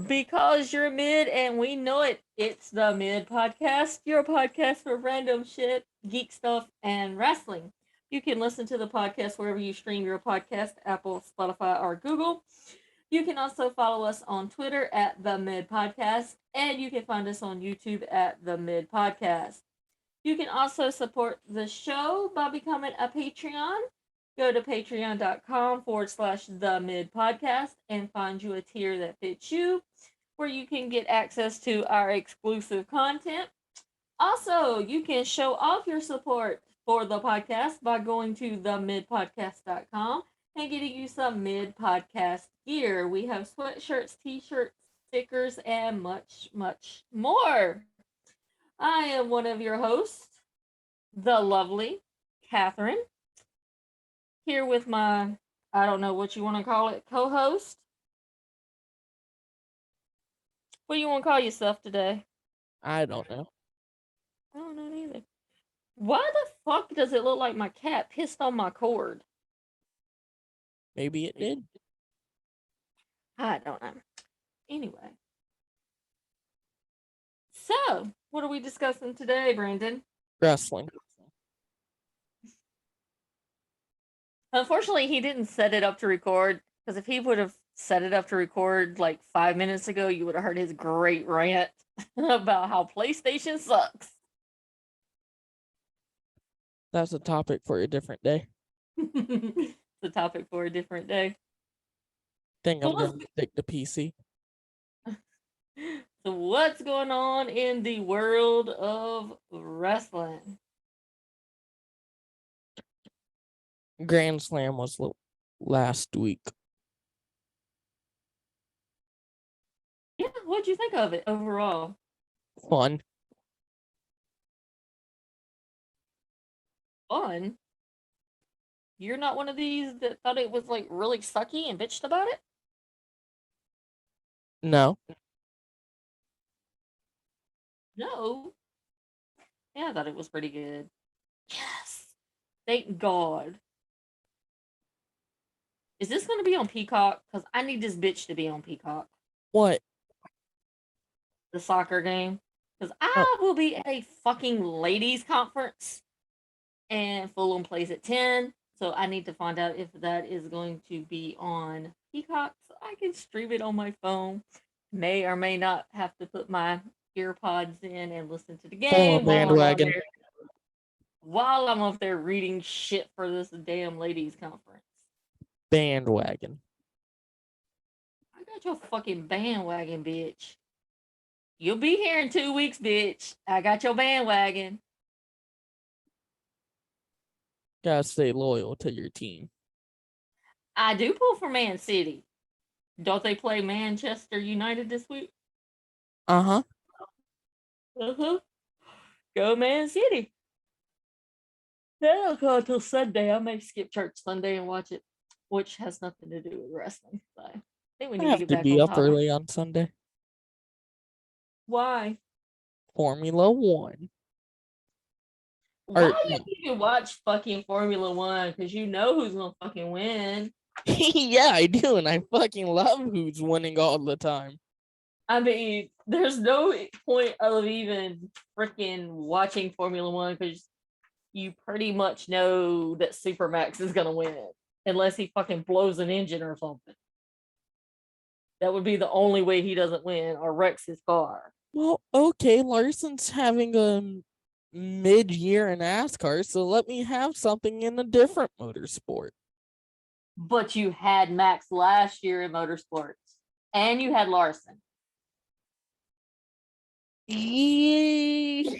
Because you're mid and we know it. It's the Mid Podcast, your podcast for random shit, geek stuff, and wrestling. You can listen to the podcast wherever you stream your podcast, Apple, Spotify, or Google. You can also follow us on Twitter at The Mid Podcast, and you can find us on YouTube at The Mid Podcast. You can also support the show by becoming a Patreon. Go to patreon.com/slash the mid podcast and find you a tier that fits you, where you can get access to our exclusive content. Also, you can show off your support for the podcast by going to themidpodcast.com and getting you some mid podcast gear. We have sweatshirts, t shirts, stickers, and much, much more. I am one of your hosts, the lovely Catherine, here with my, I don't know what you want to call it, co host. What do you want to call yourself today? I don't know. I don't know either. Why the fuck does it look like my cat pissed on my cord? Maybe it did. I don't know. Anyway. So, what are we discussing today, Brandon? Wrestling. Unfortunately, he didn't set it up to record, because if he would have set it up to record like 5 minutes ago, you would have heard his great rant about how PlayStation sucks. That's a topic for a different day. It's a topic for a different day. Think I'm going to stick to PC. So, what's going on in the world of wrestling? Grand Slam was last week. Yeah, what'd you think of it overall? Fun. Fun? You're not one of these that thought it was like really sucky and bitched about it? No. No. Yeah, I thought it was pretty good. Yes. Thank God. Is this going to be on Peacock? Because I need this bitch to be on Peacock. What? The soccer game. Because Oh, I will be at a fucking ladies' conference and Fulham plays at 10. So I need to find out if that is going to be on Peacock so I can stream it on my phone. May or may not have to put my earpods in and listen to the Fulham game bandwagon. while I'm up there reading shit for this damn ladies' conference. Bandwagon. I got your fucking bandwagon, bitch. You'll be here in 2 weeks, bitch. I got your bandwagon. Gotta stay loyal to your team. I do pull for Man City. Don't they play Manchester United this week? Uh-huh. Uh-huh. Go Man City. Then I'll go until Sunday. I may skip church Sunday and watch it, which has nothing to do with wrestling. So I think we I need to have get to back be on up topic. early on Sunday. Why? Formula 1. Why Or, you even watch fucking Formula One? Because you know who's gonna fucking win. yeah, I do, and I fucking love who's winning all the time. I mean, there's no point of even freaking watching Formula One because you pretty much know that Supermax is gonna win unless he fucking blows an engine or something. That would be the only way he doesn't win or wrecks his car. Well, okay, Larson's having a mid-year in NASCAR, so let me have something in a different motorsport. But you had Max last year in motorsports, and you had Larson. Yeah,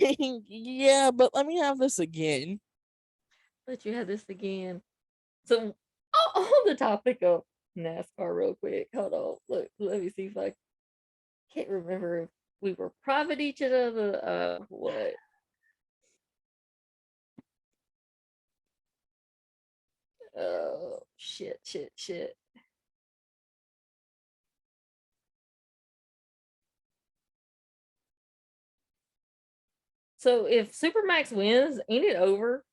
but let me have this again. But you had this again. So, on the topic of NASCAR, real quick, hold on. Look, let me see if I can't remember if we were private each other. What? Oh, shit. So if Supermax wins, ain't it over?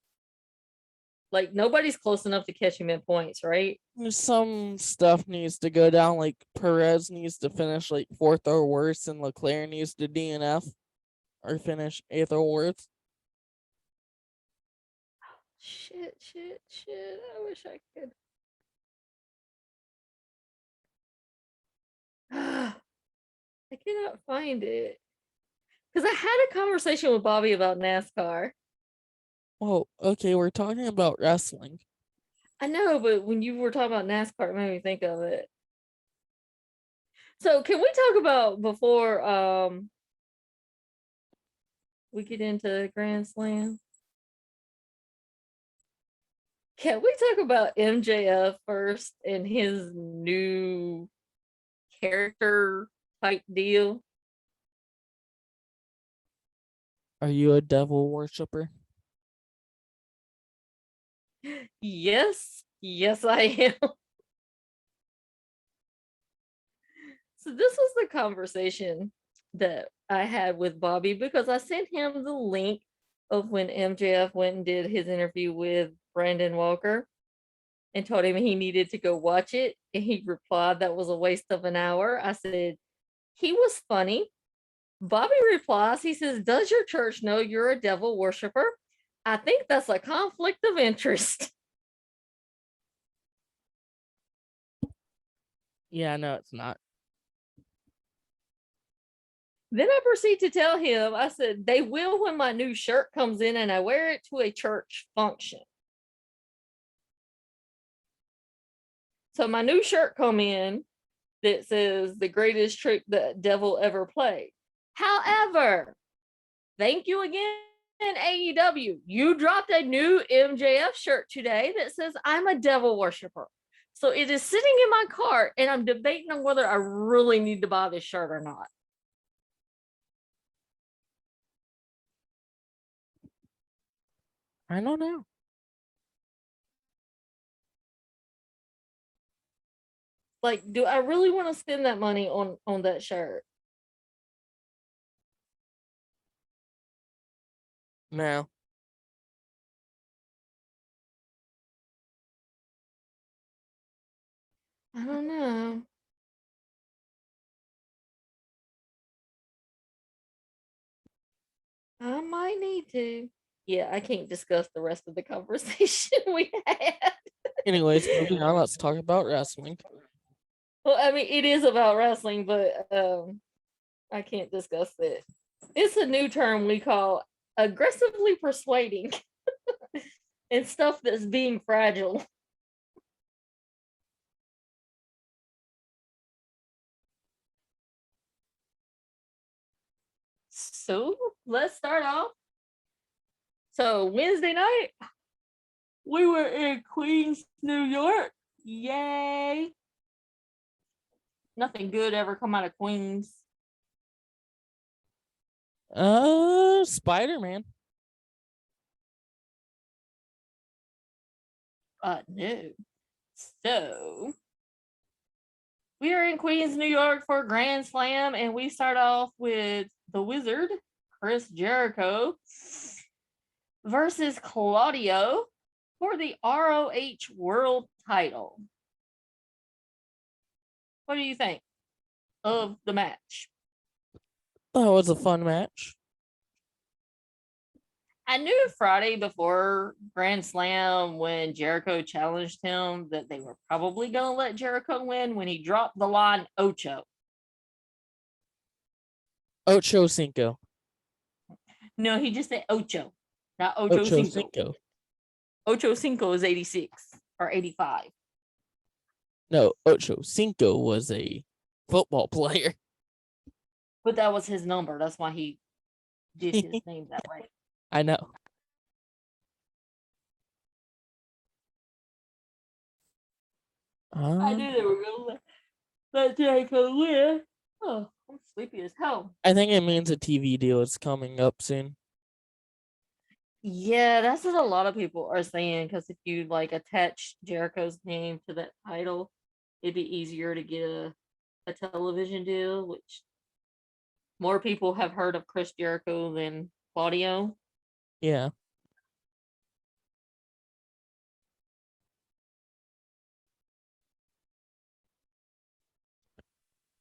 Like nobody's close enough to catch him at points, right? Some stuff needs to go down, like Perez needs to finish like fourth or worse, and Leclerc needs to DNF or finish eighth or worse. Shit. I wish I could. I cannot find it. Because I had a conversation with Bobby about NASCAR. Oh, okay, we're talking about wrestling. I know, but when you were talking about NASCAR, it made me think of it. So can we talk about before we get into Grand Slam? Can we talk about MJF first and his new character type deal? Are you a devil worshiper? Yes, I am. So this was the conversation that I had with Bobby because I sent him the link of when MJF went and did his interview with Brandon Walker and told him he needed to go watch it. And he replied that was a waste of an hour. I said, he was funny. Bobby replies, he says, does your church know you're a devil worshiper? I think that's a conflict of interest. Yeah, no, it's not. Then I proceed to tell him, I said, they will when my new shirt comes in and I wear it to a church function. So my new shirt come in that says the greatest trick the devil ever played. However, thank you again, AEW. You dropped a new MJF shirt today that says I'm a devil worshiper. So it is sitting in my cart and I'm debating on whether I really need to buy this shirt or not. I don't know. Like, do I really want to spend that money on that shirt? No. I don't know. I might need to. Yeah, I can't discuss the rest of the conversation we had. Anyways, moving on, let's talk about wrestling. Well, I mean, it is about wrestling, but I can't discuss it. It's a new term we call aggressively persuading and stuff that's being fragile. So let's start off. So Wednesday night, we were in Queens, New York. Yay. Nothing good ever come out of Queens. Spider-Man. No. So we are in Queens, New York for Grand Slam, and we start off with the Wizard, Chris Jericho, versus Claudio for the ROH World title. What do you think of the match? That was a fun match. I knew Friday before Grand Slam when Jericho challenged him that they were probably going to let Jericho win when he dropped the line Ocho. Ocho Cinco. No, he just said Ocho, not Ocho Cinco. Ocho Cinco is 86 or 85. No, Ocho Cinco was a football player. But that was his number. That's why he did his name that way. I know. I knew they were going to let Jericho win. Oh, I'm sleepy as hell. I think it means a TV deal is coming up soon. Yeah, that's what a lot of people are saying. Because if you like attach Jericho's name to that title, it'd be easier to get a television deal, which more people have heard of Chris Jericho than Claudio. Yeah.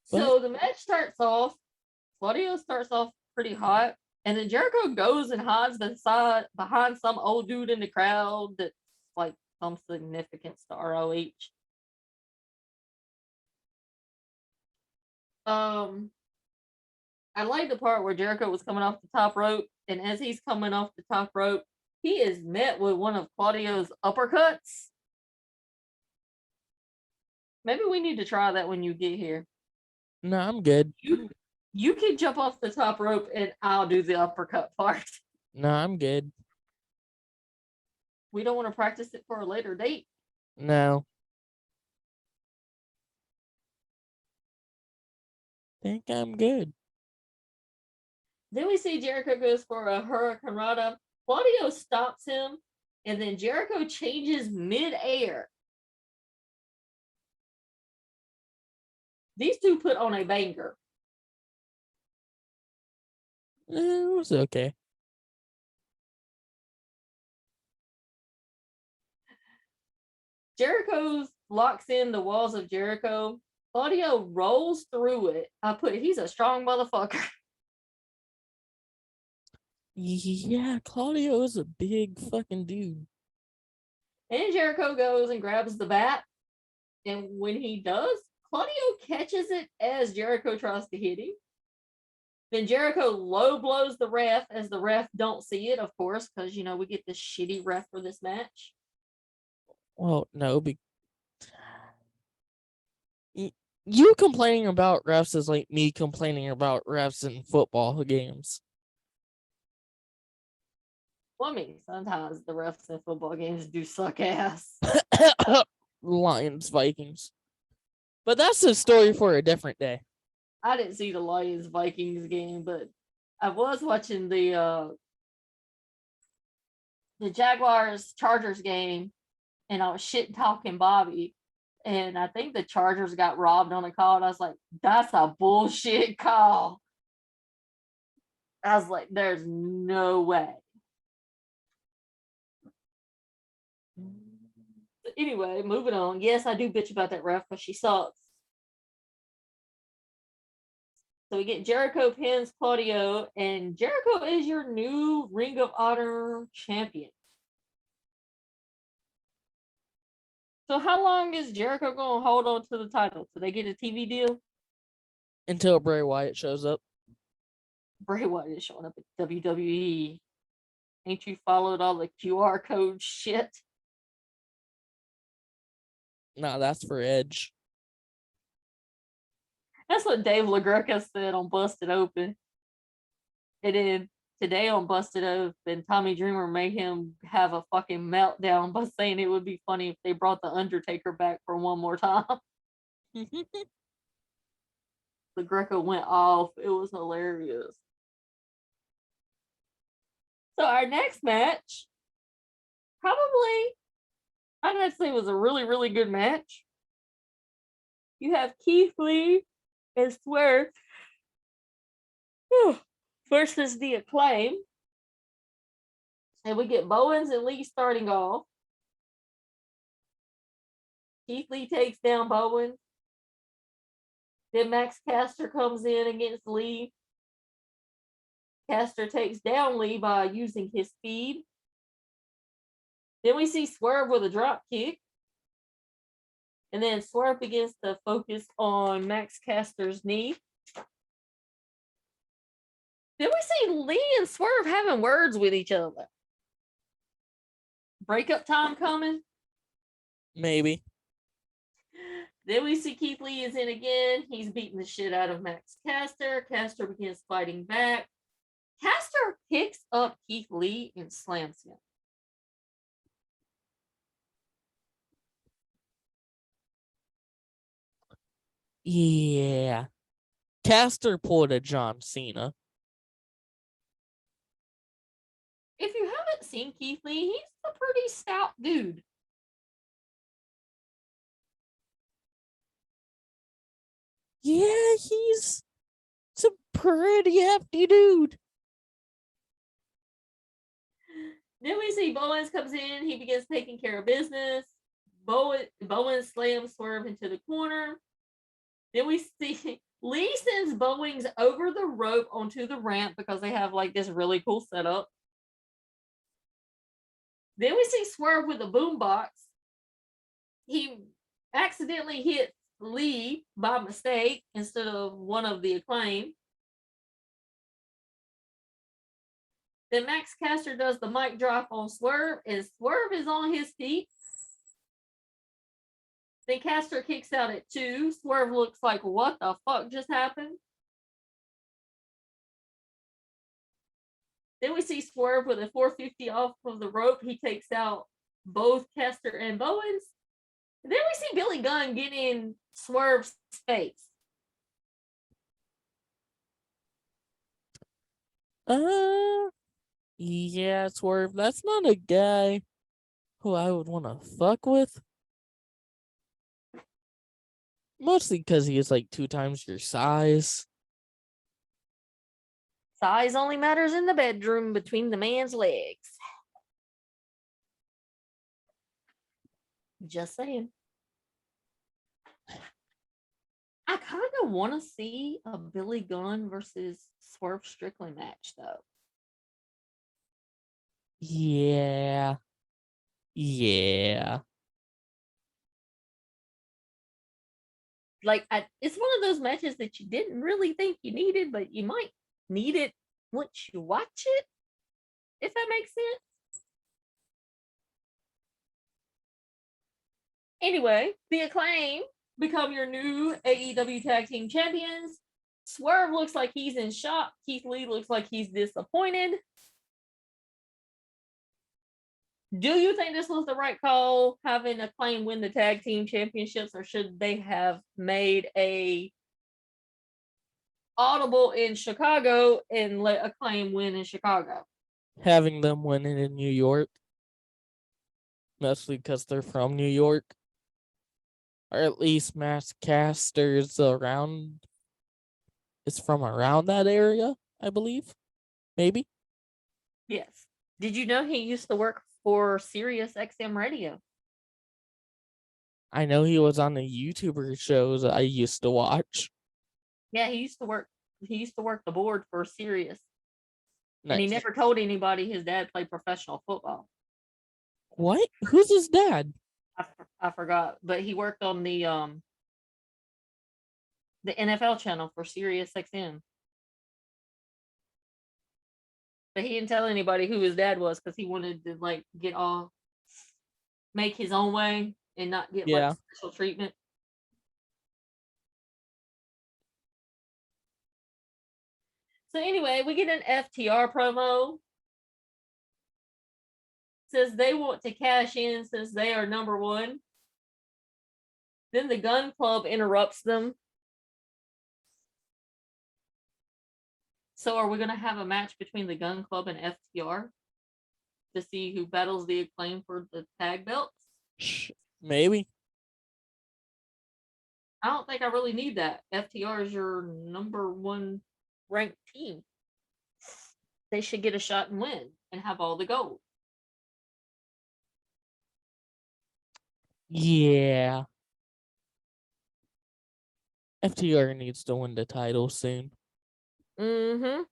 So the match starts off. Claudio starts off pretty hot, and then Jericho goes and hides behind some old dude in the crowd that's like some significance to ROH. I like the part where Jericho was coming off the top rope, and as he's coming off the top rope, he is met with one of Claudio's uppercuts. Maybe we need to try that when you get here. No, I'm good. You can jump off the top rope, and I'll do the uppercut part. No, I'm good. We don't want to practice it for a later date. No. Think I'm good. Then we see Jericho goes for a Hurricane Rana. Claudio stops him, and then Jericho changes mid-air. These two put on a banger. It was okay. Jericho locks in the walls of Jericho. Claudio rolls through it. He's a strong motherfucker. Yeah, Claudio is a big fucking dude. And Jericho goes and grabs the bat. And when he does, Claudio catches it as Jericho tries to hit him. Then Jericho low blows the ref as the ref don't see it, of course, because, we get this shitty ref for this match. Well, no, you complaining about refs is like me complaining about refs in football games. Well, I mean, sometimes the refs in football games do suck ass. Lions, Vikings. But that's a story for a different day. I didn't see the Lions Vikings game, but I was watching the Jaguars Chargers game, and I was shit talking Bobby, and I think the Chargers got robbed on a call, and I was like, that's a bullshit call. I was like, there's no way. Anyway, moving on. Yes, I do bitch about that ref because she sucks. So we get Jericho pins Claudio, and Jericho is your new Ring of Honor champion. So how long is Jericho going to hold on to the title? Do they get a TV deal? Until Bray Wyatt shows up. Bray Wyatt is showing up at WWE. Ain't you followed all the QR code shit? No, that's for Edge. That's what Dave LaGreca said on Busted Open. And then today on Busted Open, Tommy Dreamer made him have a fucking meltdown by saying it would be funny if they brought The Undertaker back for one more time. LaGreca went off. It was hilarious. So our next match, probably, I'd have to say, was a really, really good match. You have Keith Lee and Swerve versus The Acclaim. And we get Bowens and Lee starting off. Keith Lee takes down Bowens. Then Max Caster comes in against Lee. Caster takes down Lee by using his speed. Then we see Swerve with a drop kick. And then Swerve begins to focus on Max Caster's knee. Then we see Lee and Swerve having words with each other. Breakup time coming? Maybe. Then we see Keith Lee is in again. He's beating the shit out of Max Caster. Caster begins fighting back. Caster picks up Keith Lee and slams him. Yeah. Caster pulled a John Cena. If you haven't seen Keith Lee, he's a pretty stout dude. Yeah, he's a pretty hefty dude. Then we see Bowens comes in. He begins taking care of business. Bowens slams Swerve into the corner. Then we see Lee sends Bowings over the rope onto the ramp because they have like this really cool setup. Then we see Swerve with a boombox. He accidentally hits Lee by mistake instead of one of the Acclaim. Then Max Caster does the mic drop on Swerve, and Swerve is on his feet. Then Caster kicks out at 2. Swerve looks like, what the fuck just happened? Then we see Swerve with a 450 off of the rope. He takes out both Caster and Bowens. And then we see Billy Gunn get in Swerve's face. Yeah, Swerve, that's not a guy who I would want to fuck with. Mostly because he is like 2 times your size. Size only matters in the bedroom between the man's legs. Just saying. I kind of want to see a Billy Gunn versus Swerve Strickland match, though. Yeah. Yeah. Like, it's one of those matches that you didn't really think you needed, but you might need it once you watch it, if that makes sense. Anyway, the Acclaim become your new AEW Tag Team Champions. Swerve looks like he's in shock. Keith Lee looks like he's disappointed. Do you think this was the right call, having Acclaim win the Tag Team Championships, or should they have made a audible in Chicago and let Acclaim win in Chicago? Having them win it in New York. Mostly because they're from New York. Or at least Max Caster's around. It's from around that area, I believe. Maybe. Yes. Did you know he used to work for Sirius XM Radio? I know he was on the YouTuber shows I used to watch. Yeah, he used to work the board for Sirius. Nice. And he never told anybody his dad played professional football. What? Who's his dad? I forgot, but he worked on the NFL channel for Sirius XM. But he didn't tell anybody who his dad was because he wanted to like make his own way and not get like special treatment. So anyway, we get an FTR promo. Says they want to cash in since they are number 1. Then the Gun Club interrupts them. So are we going to have a match between the Gun Club and FTR to see who battles the Acclaim for the tag belts? Maybe. I don't think I really need that. FTR is your number 1 ranked team. They should get a shot and win and have all the gold. Yeah. FTR needs to win the title soon. Mm-hmm.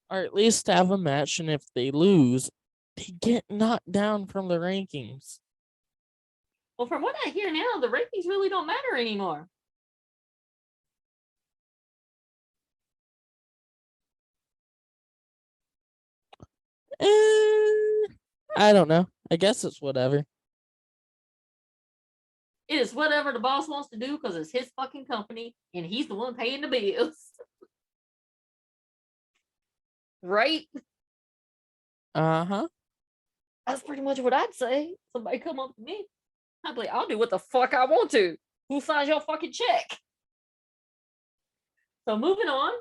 Or at least have a match, and if they lose, they get knocked down from the rankings. Well, from what I hear now, the rankings really don't matter anymore. I don't know. I guess it's whatever. It is whatever the boss wants to do because it's his fucking company and he's the one paying the bills. Right? Uh-huh. That's pretty much what I'd say. Somebody come up to me, I'd be like, I'll do what the fuck I want to. Who signs your fucking check? So moving on,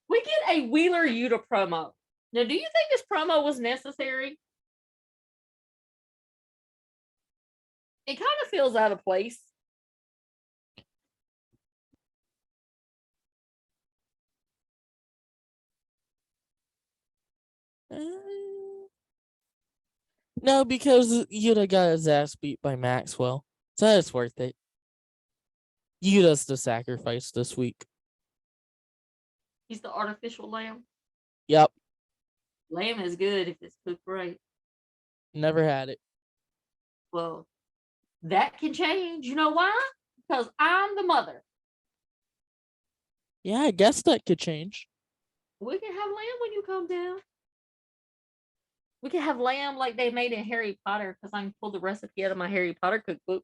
we get a Wheeler Yuta promo. Now, do you think this promo was necessary? It kind of feels out of place. No, because Yuta got his ass beat by Maxwell. So it's worth it. Yuta's the sacrifice this week. He's the artificial lamb. Yep. Lamb is good if it's cooked right. Never had it. Well, that can change. You know why? Because I'm the mother. Yeah, I guess that could change. We can have lamb when you come down. We can have lamb like they made in Harry Potter because I can pull the recipe out of my Harry Potter cookbook.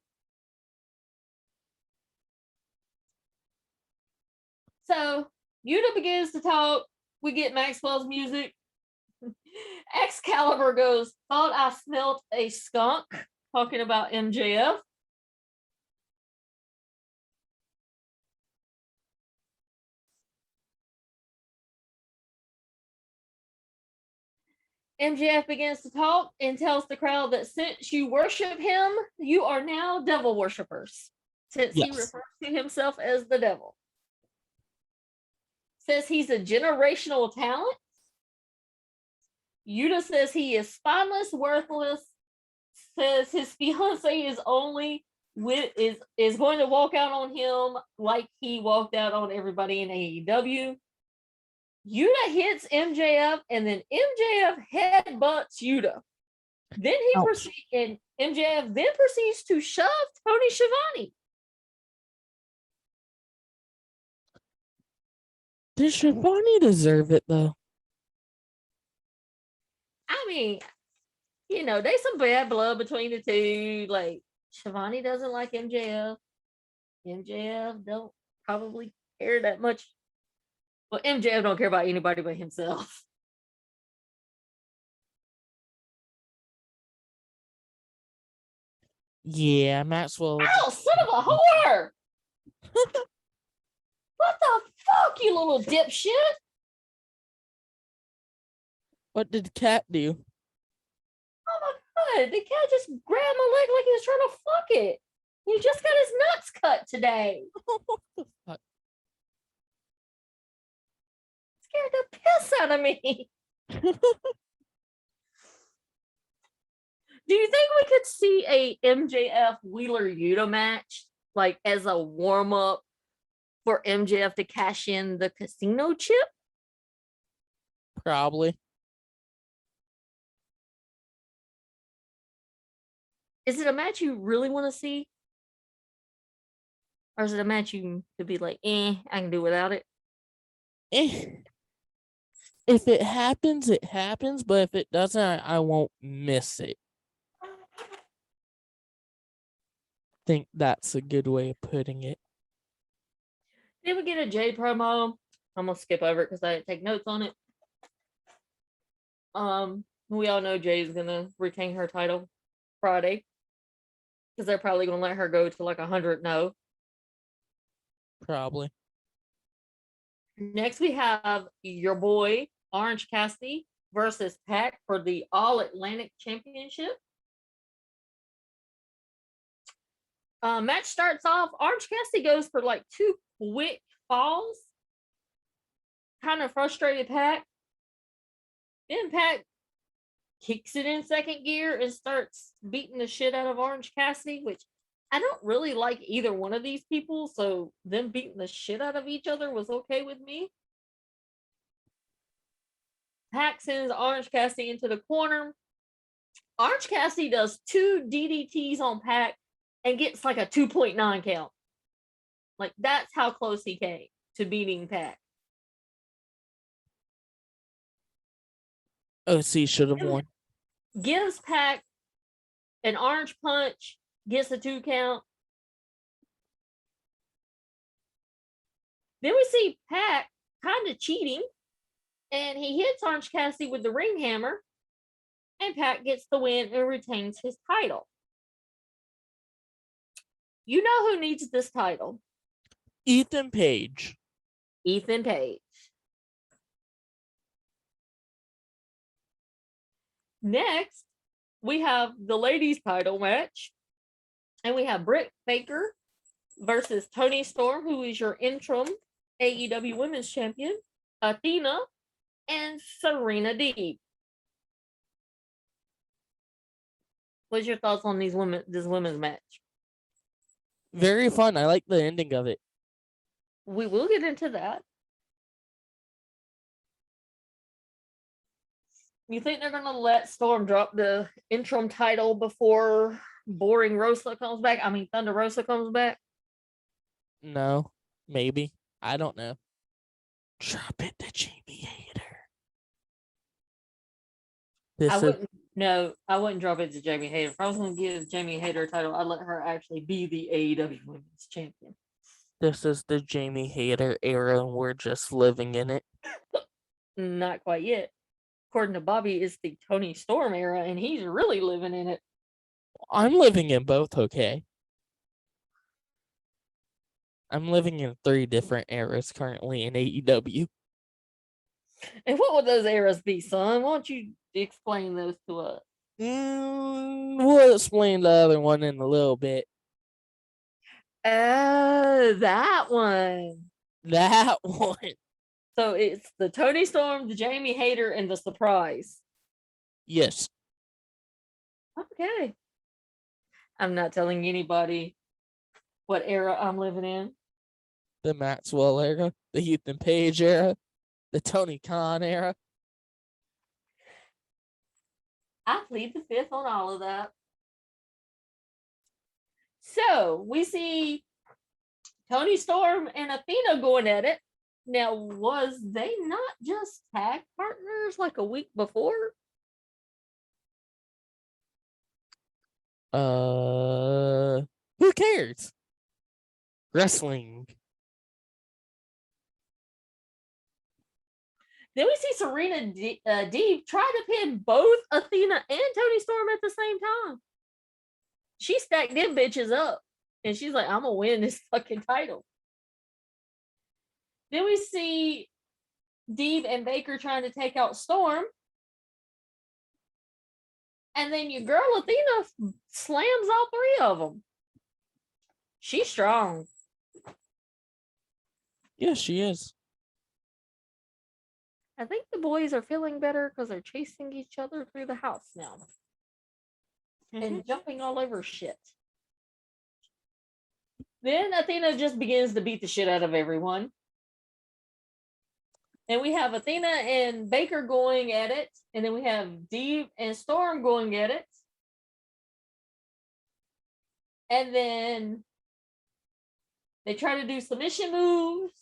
So Yuta begins to talk. We get Maxwell's music. Excalibur goes, thought I smelt a skunk, talking about MJF. MJF begins to talk and tells the crowd that since you worship him, you are now devil worshippers. Since he refers to himself as the devil. Says he's a generational talent. Yuta says he is spineless, worthless. Says his fiance is only is going to walk out on him like he walked out on everybody in AEW. Yuta hits MJF, and then MJF headbutts Yuta. Then MJF then proceeds to shove Tony Schiavone. Does Schiavone deserve it though? I mean, you know, there's some bad blood between the two. Like Schiavone doesn't like MJF. MJF don't probably care that much. Well, MJF don't care about anybody but himself. Yeah, Maxwell. Ow, son of a whore! What the fuck, you little dipshit? What did Cat do? Oh my god, the cat just grabbed my leg like he was trying to fuck it. He just got his nuts cut today. What the fuck? Scared the piss out of me. Do you think we could see a MJF Wheeler Yuta match, like as a warm up for MJF to cash in the casino chip? Probably. Is it a match you really want to see? Or is it a match you could be like, I can do without it? If it happens, it happens. But if it doesn't, I won't miss it. Think that's a good way of putting it. Did we get a Jay promo? I'm gonna skip over it because I didn't take notes on it. We all know Jay's gonna retain her title Friday because they're probably gonna let her go to like 100-0. Probably. Next, we have your boy Orange Cassidy versus Pac for the All Atlantic Championship. Match starts off. Orange Cassidy goes for like 2 quick falls. Kind of frustrated Pac. Then Pac kicks it in second gear and starts beating the shit out of Orange Cassidy, which I don't really like either one of these people, so them beating the shit out of each other was okay with me. Pac sends Orange Cassidy into the corner. Orange Cassidy does 2 DDTs on Pac and gets like a 2.9 count. Like, that's how close he came to beating Pac. OC should have won. Gives Pac an orange punch, gets a 2 count. Then we see Pac kind of cheating, and he hits Orange Cassidy with the ring hammer, and Pac gets the win and retains his title. You know who needs this title? Ethan Page. Ethan Page. Next, we have the ladies' title match, and we have Britt Baker versus Toni Storm, who is your interim AEW Women's Champion, Athena, and Serena Deeb. What's your thoughts on this women's match? Very fun. I like the ending of it. We will get into that. You think they're gonna let Storm drop the interim title before Boring Rosa comes back? I mean, Thunder Rosa comes back. No, maybe. I don't know. Drop it to Jamie Hater. I wouldn't. No, I wouldn't drop it to Jamie Hayter. If I was going to give Jamie Hayter a title, I'd let her actually be the AEW Women's Champion. This is the Jamie Hater era, and we're just living in it. Not quite yet. According to Bobby, it's the Tony Storm era, and he's really living in it. I'm living in both, okay? I'm living in 3 different eras currently in AEW. And what would those eras be, son? Why don't you explain those to us? We'll explain the other one in a little bit. That one. That one. So it's the Tony Storm, the Jamie Hayter, and the Surprise. Yes. Okay. I'm not telling anybody what era I'm living in. The Maxwell era, the Ethan Page era, the Tony Khan era. I plead the fifth on all of that. So we see Tony Storm and Athena going at it. Now, was they not just tag partners like a week before? Who cares? Wrestling. Then we see Serena Deeb try to pin both Athena and Tony Storm at the same time. She stacked them bitches up. And she's like, I'm going to win this fucking title. Then we see Deeb and Baker trying to take out Storm. And then your girl Athena slams all 3 of them. She's strong. Yes, she is. I think the boys are feeling better because they're chasing each other through the house now. And jumping all over shit. Then Athena just begins to beat the shit out of everyone. And we have Athena and Baker going at it. And then we have Deeb and Storm going at it. And then they try to do submission moves.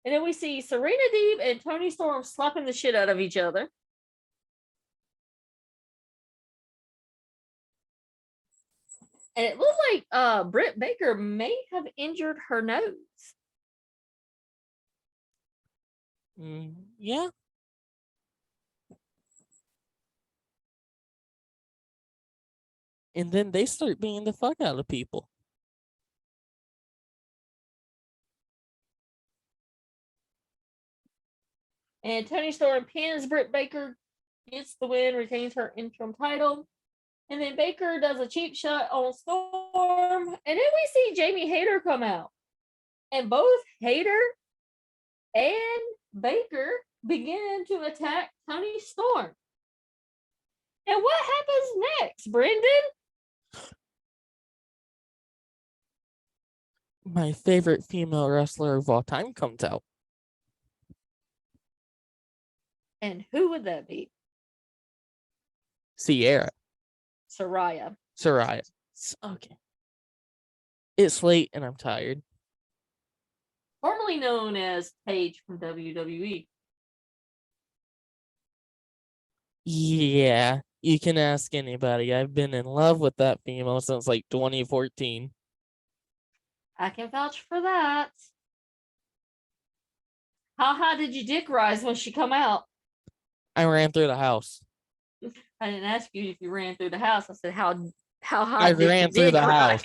And then we see Serena Deeb and Tony Storm slapping the shit out of each other. And it looked like Britt Baker may have injured her nose. Yeah. And then they start beating the fuck out of people. And Tony Storm pins Britt Baker, gets the win, retains her interim title. And then Baker does a cheap shot on Storm. And then we see Jamie Hayter come out. And both Hayter and Baker begin to attack Tony Storm. And what happens next, Brendan? My favorite female wrestler of all time comes out. And who would that be? Sierra. Saraya. Okay. It's late and I'm tired. Formerly known as Paige from WWE. Yeah, you can ask anybody. I've been in love with that female since like 2014. I can vouch for that. How high did your dick rise when she come out? I ran through the house. I didn't ask you if you ran through the house. I said how high. I ran through the house.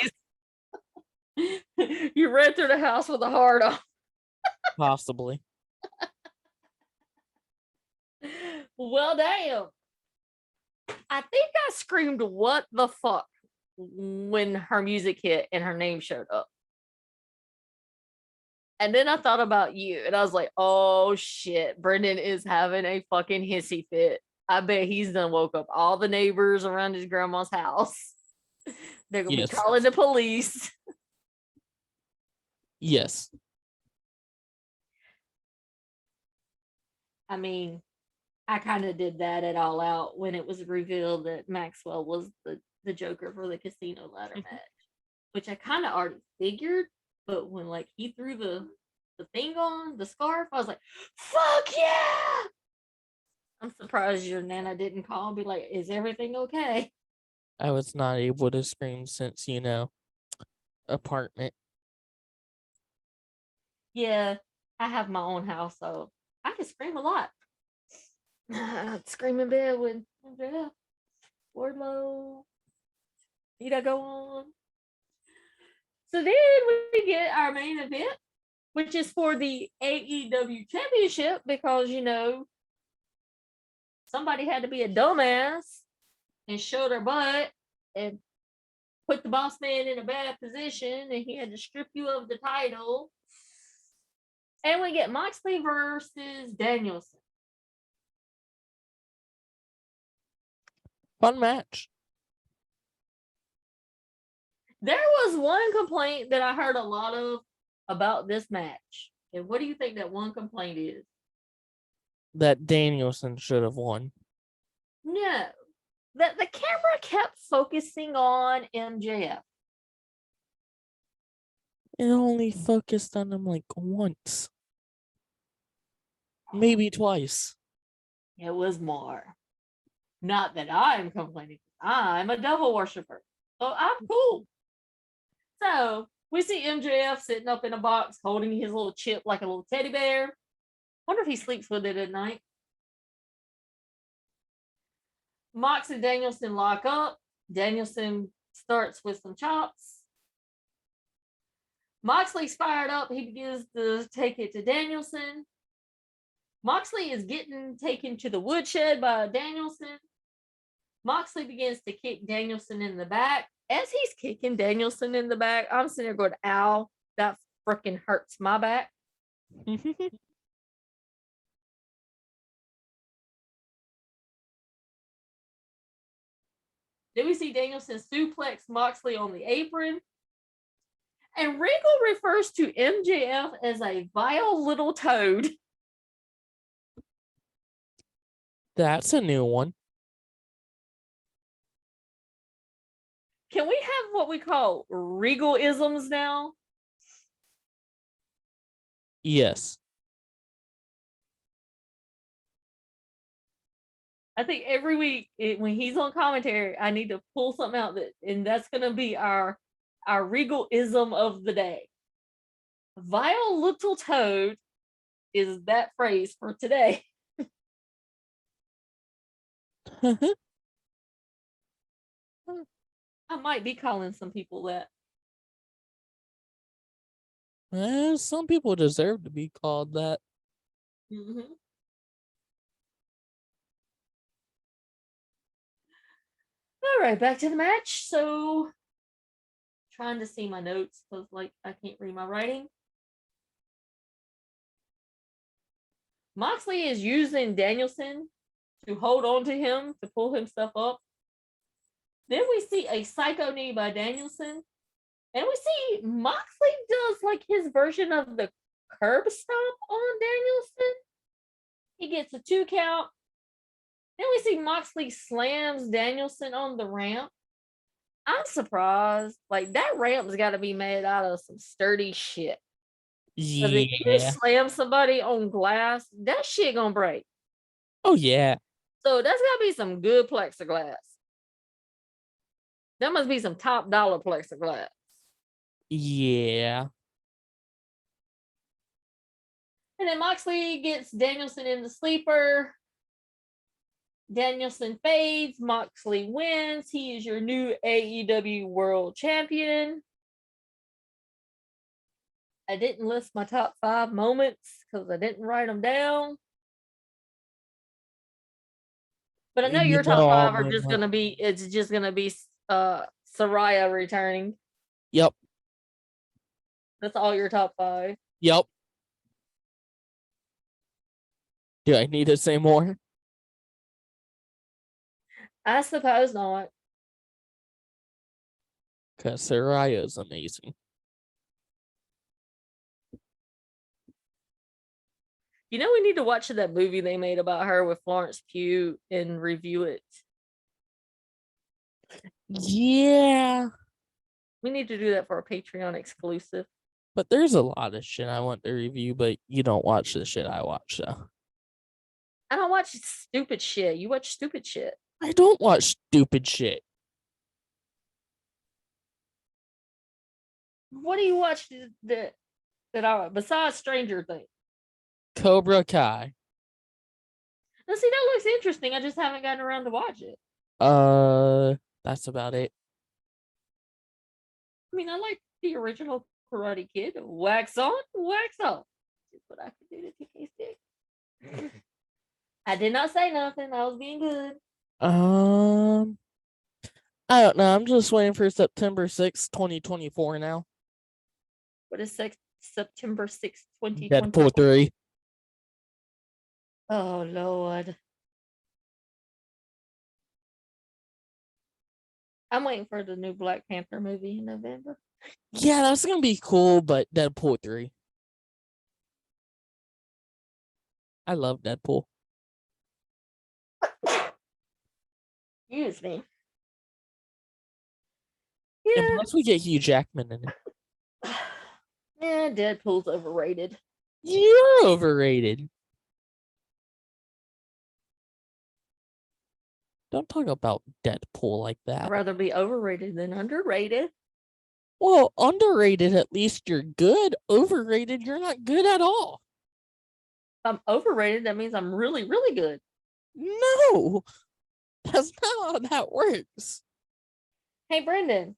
You ran through the house with a hard on. Possibly. Well, damn. I think I screamed, "What the fuck?" when her music hit and her name showed up. And then I thought about you, and I was like, "Oh shit, Brendan is having a fucking hissy fit. I bet he's done woke up all the neighbors around his grandma's house. They're gonna be calling the police." Yes. I mean, I kind of did that at All Out when it was revealed that Maxwell was the Joker for the casino ladder match, which I kind of already figured. But when like he threw the thing on the scarf, I was like, "Fuck yeah!" I'm surprised your Nana didn't call and be like, "Is everything okay?" I was not able to scream since, apartment. Yeah, I have my own house, so I can scream a lot. Scream in bed with yeah, Wardlow. Need I go on? So then we get our main event, which is for the AEW Championship because somebody had to be a dumbass and show their butt and put the boss man in a bad position, and he had to strip you of the title. And we get Moxley versus Danielson. Fun match. There was one complaint that I heard a lot of about this match. And what do you think that one complaint is? That Danielson should have won. No, that the camera kept focusing on MJF. It only focused on him like once. Maybe twice. It was more. Not that I'm complaining. I'm a devil worshiper. So I'm cool. So we see MJF sitting up in a box holding his little chip like a little teddy bear. Wonder if he sleeps with it at night. Mox and Danielson lock up. Danielson starts with some chops. Moxley's fired up. He begins to take it to Danielson. Moxley is getting taken to the woodshed by Danielson. Moxley begins to kick Danielson in the back. As he's kicking Danielson in the back, I'm sitting there going, ow, that freaking hurts my back. Then we see Danielson suplex Moxley on the apron. And Regal refers to MJF as a vile little toad. That's a new one. Can we have what we call Regal-isms now? Yes. I think every week when he's on commentary, I need to pull something out and that's gonna be our Regal-ism of the day. Vile little toad is that phrase for today. I might be calling some people that. Some people deserve to be called that. Mm-hmm. All right, back to the match. So, trying to see my notes because, I can't read my writing. Moxley is using Danielson to hold on to him to pull himself up. Then we see a psycho knee by Danielson. And we see Moxley does his version of the curb stomp on Danielson. He gets a 2 count. Then we see Moxley slams Danielson on the ramp. I'm surprised. That ramp's got to be made out of some sturdy shit. If you slam somebody on glass, that shit gonna break. Oh, yeah. So that's gotta be some good plexiglass. That must be some top dollar plexiglass. Yeah. And then Moxley gets Danielson in the sleeper. Danielson fades. Moxley wins. He is your new AEW World Champion. I didn't list my top 5 moments because I didn't write them down. But I know your top 5 are just gonna be. It's just gonna be Saraya returning. Yep. That's all your top 5. Yep. Do I need to say more? I suppose not. Because Saraya is amazing. You know, we need to watch that movie they made about her with Florence Pugh and review it. Yeah, We need to do that for a Patreon exclusive. but there's a lot of shit I want to review, but you don't watch the shit I watch, so. I don't watch stupid shit. You watch stupid shit. I don't watch stupid shit. What do you watch that I besides Stranger Things? Cobra Kai. Now, see, that looks interesting. I just haven't gotten around to watch it. That's about it. I mean, I like the original Karate Kid. Wax on, wax off. That's what I could do to TK Stick. I did not say nothing. I was being good. I don't know. I'm just waiting for September 6th, 2024 now. What is September 6th, 2020? Deadpool 3. Oh, Lord. I'm waiting for the new Black Panther movie in November. Yeah, that's gonna be cool, but Deadpool 3. I love Deadpool. Excuse me. And Yeah. plus we get Hugh Jackman in it. Yeah, Deadpool's overrated. You're overrated. Don't talk about Deadpool like I'd that. rather be overrated than underrated. Well, underrated, at least you're good. Overrated, you're not good at all. If I'm overrated, that means I'm really, really good. No, that's not how that works. Hey, Brendan,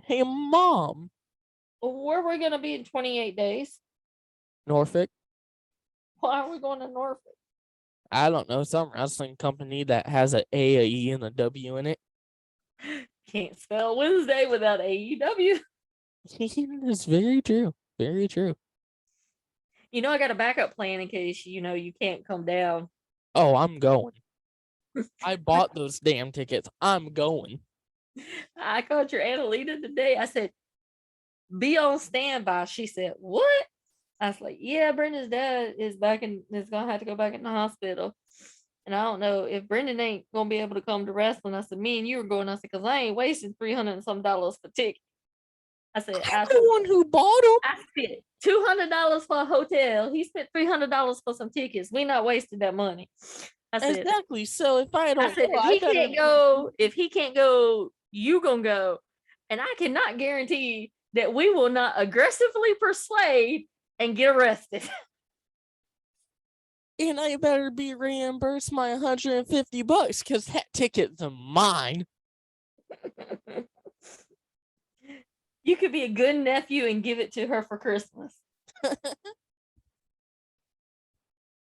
Hey, Mom. where are we going to be in 28 days? Norfolk. Why are we going to Norfolk? I don't know, some wrestling company that has an A, a E, and a W in it. Can't spell Wednesday without AEW. It's very true. Very true. You know, I got a backup plan in case, you can't come down. Oh, I'm going. I bought those damn tickets. I'm going. I called your Aunt Alita today. I said, be on standby. She said, what? I was like, yeah, Brendan's dad is going to have to go back in the hospital. And I don't know if Brendan ain't going to be able to come to wrestling. I said, me and you are going. I said, because I ain't wasting $300 and some for tickets. I said, I'm the one who bought them. I spent $200 for a hotel. He spent $300 for some tickets. We not wasting that money. I said, exactly. So if I don't go, if he can't go, you gonna go. And I cannot guarantee that we will not aggressively persuade and get arrested. And I better be reimbursed my $150 because that ticket's mine. You could be a good nephew and give it to her for Christmas.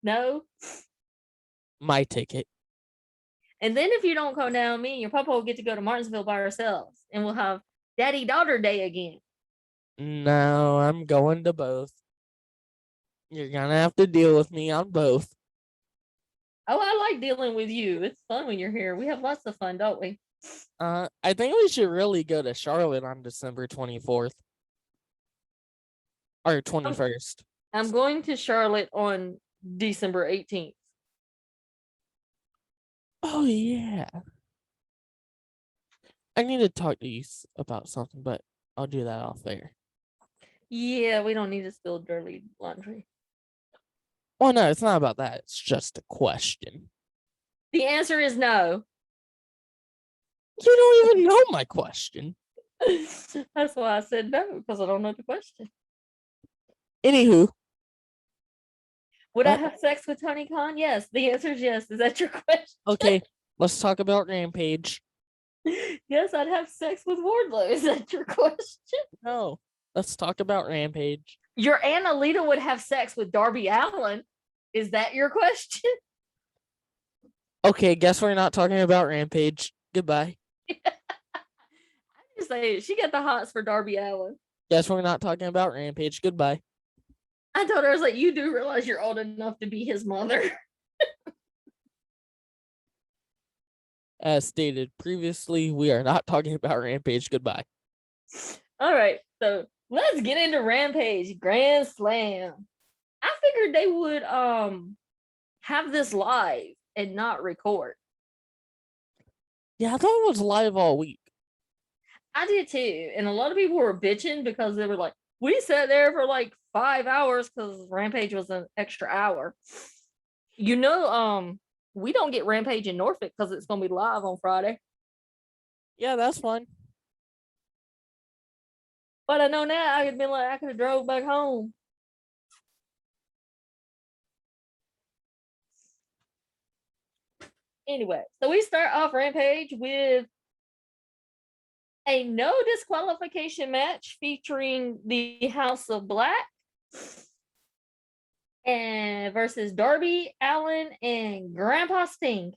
No? My ticket. And then if you don't come down, me and your papa will get to go to Martinsville by ourselves. And we'll have daddy-daughter day again. No, I'm going to both. You're gonna have to deal with me on both. Oh, I like dealing with you. It's fun when you're here. We have lots of fun, don't we? I think we should really go to Charlotte on December 24th. Or 21st. I'm going to Charlotte on December 18th. Oh, yeah. I need to talk to you about something, but I'll do that off there. Yeah, we don't need to spill dirty laundry. Well, no, it's not about that. It's just a question. The answer is no. You don't even know my question. That's why I said no, because I don't know the question. Anywho. Would I have sex with Tony Khan? Yes. The answer is yes. Is that your question? Okay, let's talk about Rampage. Yes, I'd have sex with Wardlow. Is that your question? No, let's talk about Rampage. Your Aunt Alita would have sex with Darby Allin. Is that your question? Okay, guess we're not talking about Rampage. Goodbye. I'm just saying, she got the hots for Darby Allin. Guess we're not talking about Rampage. Goodbye. I told her, I was like, you do realize you're old enough to be his mother. As stated previously, we are not talking about Rampage. Goodbye. All right, so let's get into Rampage Grand Slam. I figured they would have this live and not record. Yeah, I thought it was live all week. I did too. And a lot of people were bitching because they were like, we sat there for like 5 hours because Rampage was an extra hour. You know, we don't get Rampage in Norfolk because it's gonna be live on Friday. Yeah, that's fine. But I know now I could be like I could have drove back home. Anyway, so we start off Rampage with a no disqualification match featuring the House of Black and versus Darby Allin and Grandpa Sting.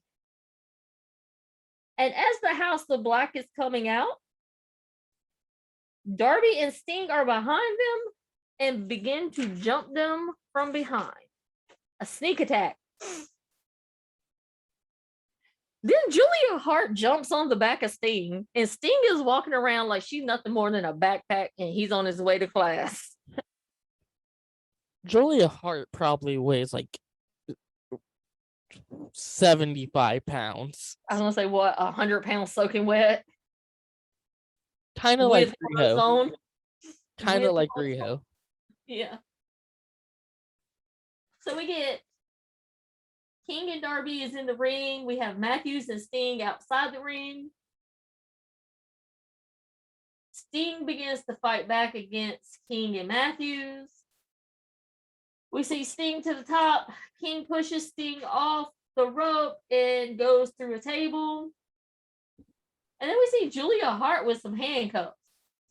And as the House of Black is coming out, Darby and Sting are behind them and begin to jump them from behind. A sneak attack. Then Julia Hart jumps on the back of Sting, and Sting is walking around like she's nothing more than a backpack, and he's on his way to class. Julia Hart probably weighs like 75 pounds. I was gonna say what, 100 pounds soaking wet. Kind of like Riho. Zone. Kind of like Riho. Yeah. So we get King and Darby is in the ring. We have Matthews and Sting outside the ring. Sting begins to fight back against King and Matthews. We see Sting to the top. King pushes Sting off the rope and goes through a table. And then we see Julia Hart with some handcuffs.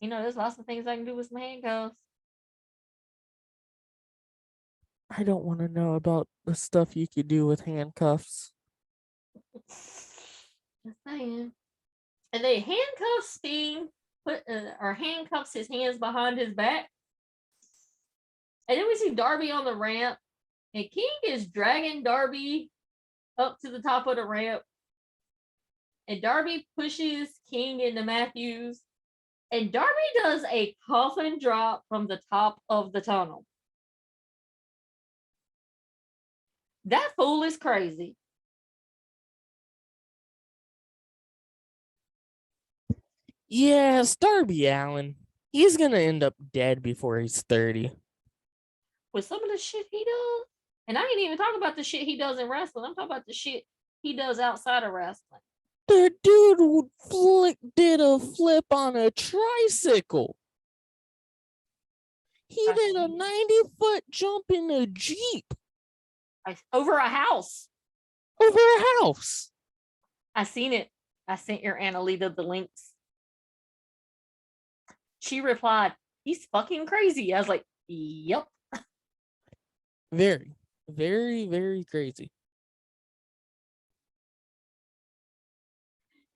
You know, there's lots of things I can do with some handcuffs. I don't want to know about the stuff you could do with handcuffs. Just saying. And they handcuff Sting, or handcuffs his hands behind his back. And then we see Darby on the ramp, and King is dragging Darby up to the top of the ramp. And Darby pushes King into Matthews, and Darby does a coffin drop from the top of the tunnel. That fool is crazy. Yes, Darby Allin. He's gonna end up dead before he's 30. With some of the shit he does. And I ain't even talking about the shit he does in wrestling. I'm talking about the shit he does outside of wrestling. The dude did a flip on a tricycle. He did a 90-foot jump in a Jeep. Over a house. Over a house. I seen it. I sent your Annalita the links. She replied, he's fucking crazy. I was like, yep. Very, very, very crazy.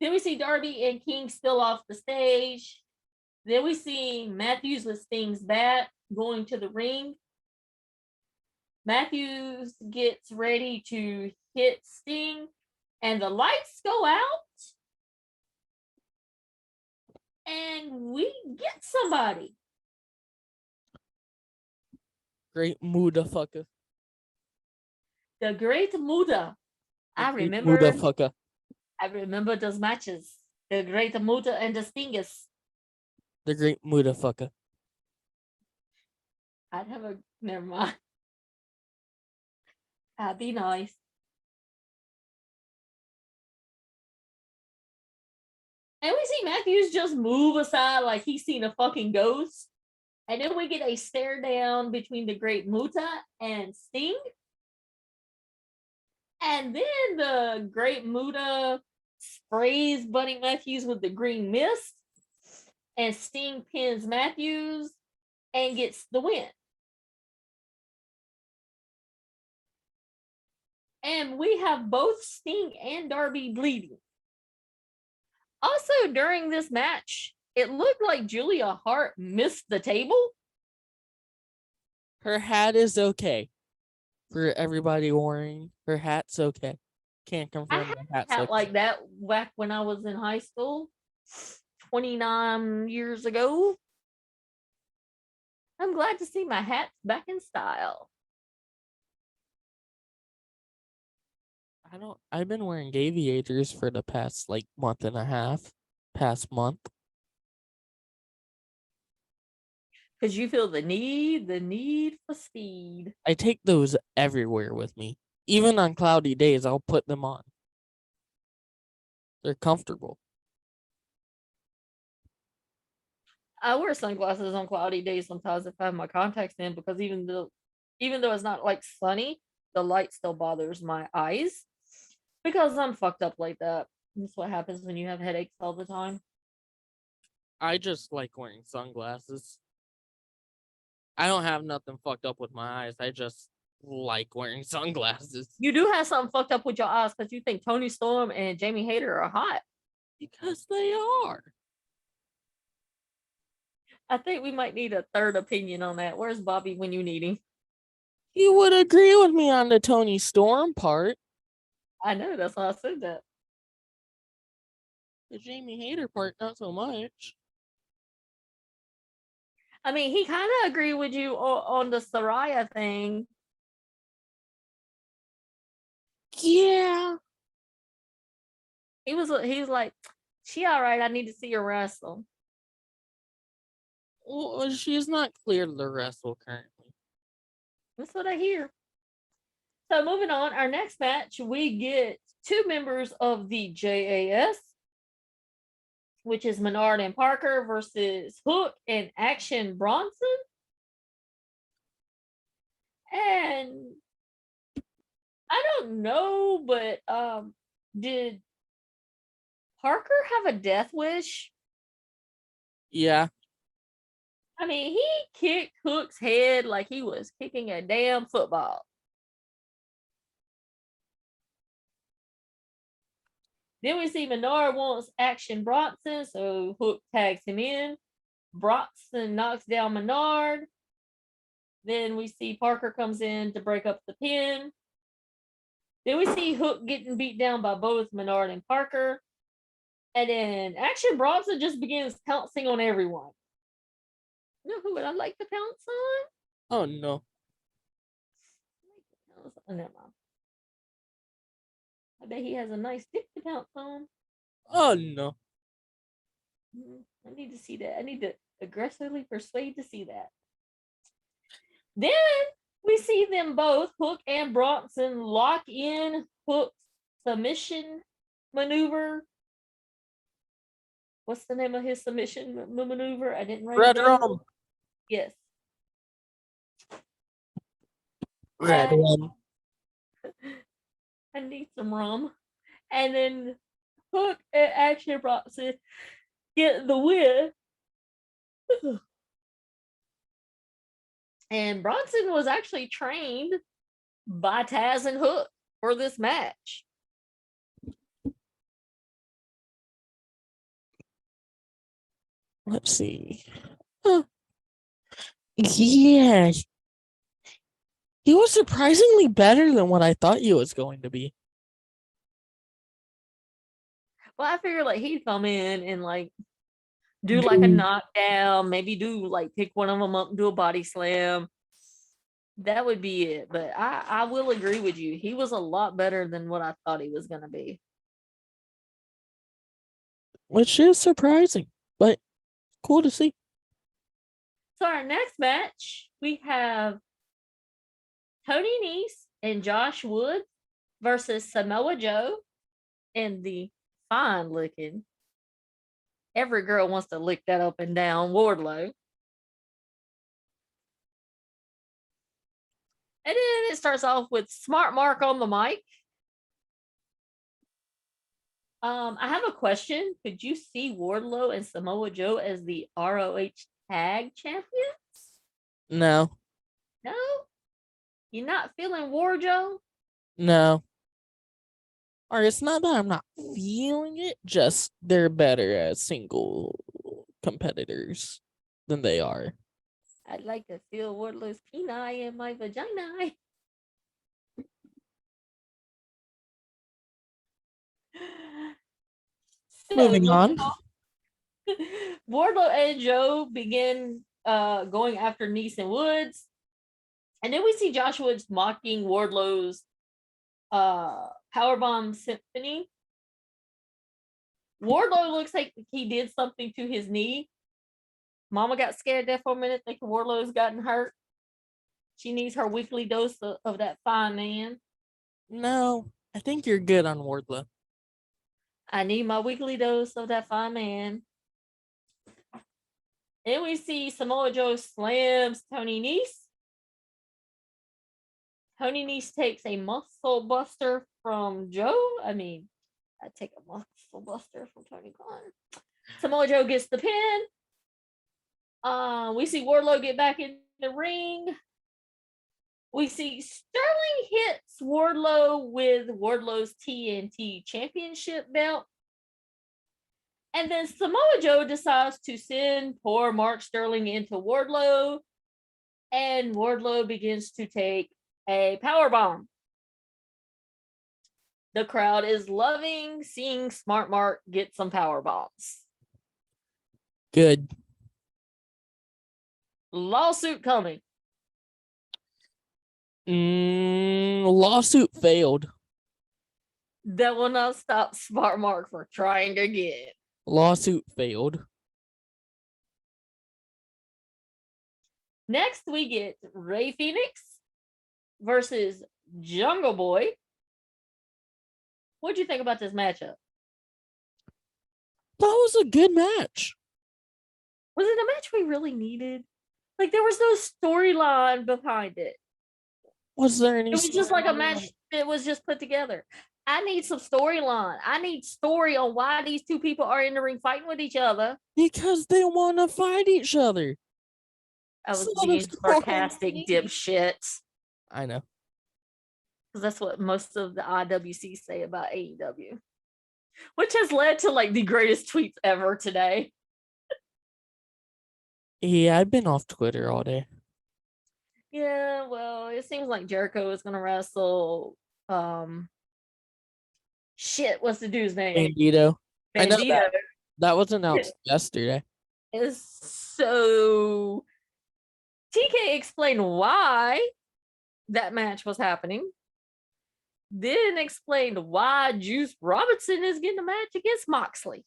Then we see Darby and King still off the stage. Then we see Matthews with Sting's bat going to the ring. Matthews gets ready to hit Sting, and the lights go out, and we get somebody. Great Muda-fucker. The Great Muda. I remember Muda-fucker. I remember those matches. The Great Muda and the Stingus. The Great Muda-fucker. I'd have a never mind. That'd be nice. And we see Matthews just move aside like he's seen a fucking ghost. And then we get a stare down between the Great Muta and Sting. And then the Great Muta sprays Buddy Matthews with the green mist. And Sting pins Matthews and gets the win. And we have both Sting and Darby bleeding. Also, during this match, it looked like Julia Hart missed the table. Her hat is okay. For everybody wearing her hat's okay. Can't confirm the hat's hat okay. Like that back when I was in high school, 29 years ago. I'm glad to see my hat's back in style. I've been wearing aviators for the past like month and a half. Past month. Because you feel the need for speed. I take those everywhere with me. Even on cloudy days, I'll put them on. They're comfortable. I wear sunglasses on cloudy days sometimes if I have my contacts in, because even though it's not like sunny, the light still bothers my eyes because I'm fucked up like that. That's what happens when you have headaches all the time. I just like wearing sunglasses. I don't have nothing fucked up with my eyes. I just like wearing sunglasses. You do have something fucked up with your eyes because you think Tony Storm and Jamie Hayter are hot. Because they are. I think we might need a third opinion on that. Where's Bobby when you need him? He would agree with me on the Tony Storm part. I know, that's why I said that. The Jamie Hayter part, not so much. I mean, he kind of agreed with you on the Soraya thing. Yeah. He was like, she all right. I need to see her wrestle. Well, she's not cleared to wrestle currently. That's what I hear. So moving on, our next match, we get two members of the JAS, which is Menard and Parker versus Hook and Action Bronson. And I don't know, but did Parker have a death wish? Yeah. I mean, he kicked Hook's head like he was kicking a damn football. Then we see Menard wants Action Bronson, so Hook tags him in. Bronson knocks down Menard. Then we see Parker comes in to break up the pin. Then we see Hook getting beat down by both Menard and Parker. And then Action Bronson just begins pouncing on everyone. You know who would I like to pounce on? Oh no. Oh, never mind. I bet he has a nice dick to pounce on. Oh no. I need to see that. I need to aggressively persuade to see that. Then we see them both, Hook and Bronson, lock in Hook's submission maneuver. What's the name of his submission maneuver? I didn't write Red it down. rum. Yes. Red rum. I need some rum. And then Hook and Action Bronson get the win. And Bronson was actually trained by Taz and Hook for this match. Let's see. Yeah. He was surprisingly better than what I thought he was going to be. Well, I figured like he'd come in and like do like a knockdown, maybe do like pick one of them up and do a body slam. That would be it. But I will agree with you. He was a lot better than what I thought he was going to be. Which is surprising, but cool to see. So our next match, we have Tony Nese and Josh Woods versus Samoa Joe and the fine looking, every girl wants to lick that up and down, Wardlow. And then it starts off with Smart Mark on the mic. I have a question. Could you see Wardlow and Samoa Joe as the ROH Tag Champions? No. No? You're not feeling War Joe? No. Or it's not that I'm not feeling it, just they're better as single competitors than they are. I'd like to feel Wardlow's peni in my vagina. Moving on. Wardlow and Joe begin going after Nese and Woods. And then we see Josh Woods mocking Wardlow's Powerbomb Symphony. Wardlow looks like he did something to his knee. Mama got scared there for a minute, thinking Wardlow's gotten hurt. She needs her weekly dose of that fine man. No, I think you're good on Wardlow. I need my weekly dose of that fine man. Then we see Samoa Joe slams Tony Nese. Tony Nese takes a muscle buster from Joe. I mean, I take a muscle buster from Tony Khan. Samoa Joe gets the pin. We see Wardlow get back in the ring. We see Sterling hits Wardlow with Wardlow's TNT Championship belt. And then Samoa Joe decides to send poor Mark Sterling into Wardlow. And Wardlow begins to take a powerbomb. The crowd is loving seeing Smart Mark get some power bombs. Good. Lawsuit coming. Lawsuit failed. That will not stop Smart Mark from trying again. Lawsuit failed. Next, we get Rey Fenix versus Jungle Boy. What'd you think about this matchup? That was a good match. Was it a match we really needed? Like, there was no storyline behind it. Was there any? It was just like a match that was just put together. I need some storyline. I need story on why these two people are in the ring fighting with each other. Because they want to fight each other. I was So being does sarcastic, Cody. dipshits. I know. Because that's what most of the IWC say about AEW. Which has led to like the greatest tweets ever today. Yeah, I've been off Twitter all day. Yeah, well, it seems like Jericho is gonna wrestle shit, what's the dude's name? Bandito. I know Bandito. that was announced yesterday. Is so TK explained why that match was happening. Then explained why Juice Robinson is getting a match against Moxley.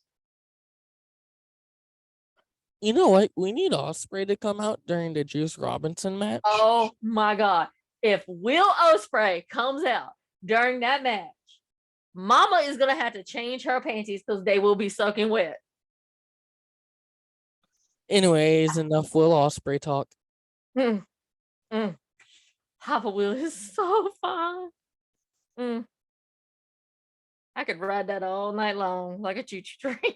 You know what? We need Ospreay to come out during the Juice Robinson match. Oh my god. If Will Ospreay comes out during that match, Mama is gonna have to change her panties because they will be soaking wet. Anyways, enough Will Ospreay talk. Papa Will is so fun. I could ride that all night long like a choo-choo train.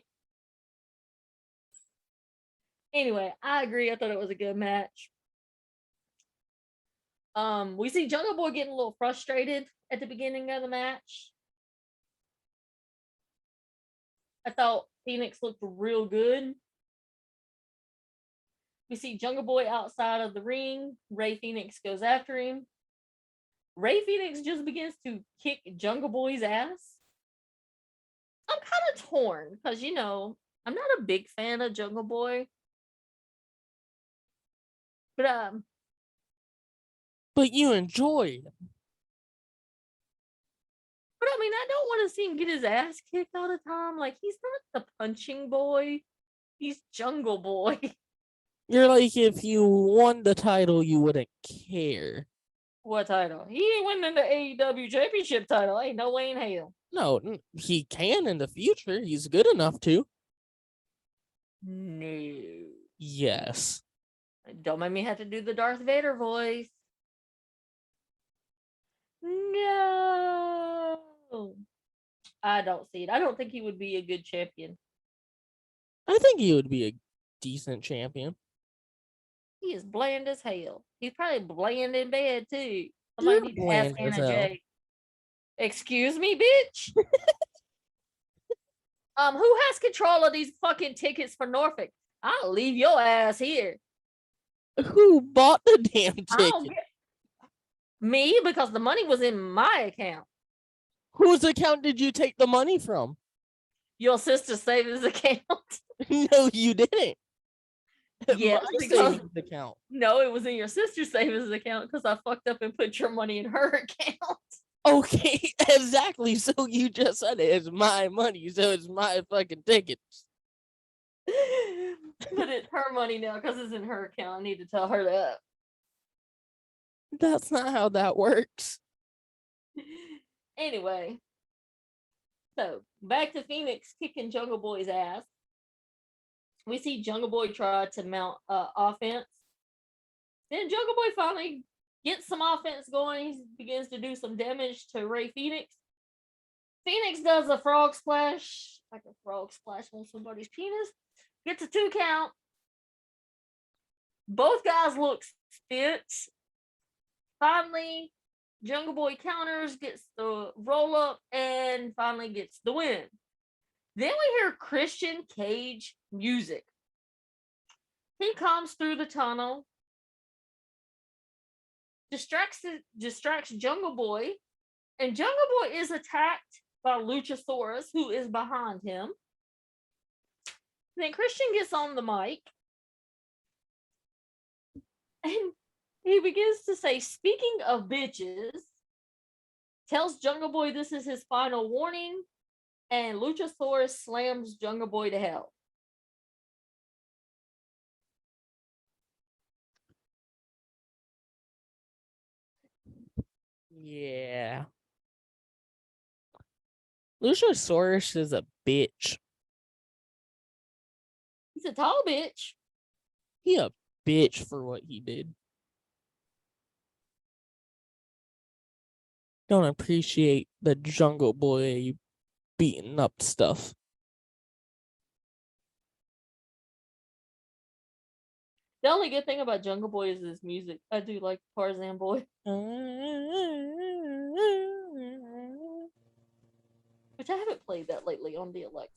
Anyway, I agree. I thought it was a good match. We see Jungle Boy getting a little frustrated at the beginning of the match. I thought Phoenix looked real good. We see Jungle Boy outside of the ring. Rey Fenix goes after him. Rey Fenix just begins to kick Jungle Boy's ass. I'm kind of torn because, you know, I'm not a big fan of Jungle Boy. But you enjoyed. But I mean, I don't want to see him get his ass kicked all the time. Like, he's not the punching boy. He's Jungle Boy. You're like, if you won the title, you wouldn't care. What title? He ain't winning the AEW championship title. Ain't no way in hell. No, he can in the future. He's good enough to. No. Yes. Don't make me have to do the Darth Vader voice. No. I don't see it. I don't think he would be a good champion. I think he would be a decent champion. He is bland as hell. He's probably bland in bed too. You're Somebody need to bland ask as Anna hell. Jay. Excuse me, bitch. Who has control of these fucking tickets for Norfolk? I'll leave your ass here. Who bought the damn I don't ticket? Me, because the money was in my account. Whose account did you take the money from? Your sister's savings account. No, you didn't. Yes, My because savings account. no, it was in your sister's savings account because I fucked up and put your money in her account. Okay, exactly. So you just said it. It's my money, so it's my fucking tickets. But it's her money now because it's in her account. I need to tell her that. That's not how that works. Anyway, so back to Phoenix kicking Jungle Boy's ass. We see Jungle Boy try to mount offense. Then Jungle Boy finally gets some offense going. He begins to do some damage to Ray Phoenix. Phoenix does a frog splash, like a frog splash on somebody's penis. Gets a 2 count. Both guys look spent. Finally, Jungle Boy counters, gets the roll up, and finally gets the win. Then we hear Christian Cage music. He comes through the tunnel, distracts Jungle Boy, and Jungle Boy is attacked by Luchasaurus, who is behind him. Then Christian gets on the mic, and he begins to say, "Speaking of bitches," tells Jungle Boy this is his final warning, and Luchasaurus slams Jungle Boy to hell. Yeah. Luchasaurus is a bitch. He's a tall bitch. He a bitch for what he did. Don't appreciate the Jungle Boy beating up stuff. The only good thing about Jungle Boy is his music. I do like Tarzan Boy, which I haven't played that lately on the Alexa.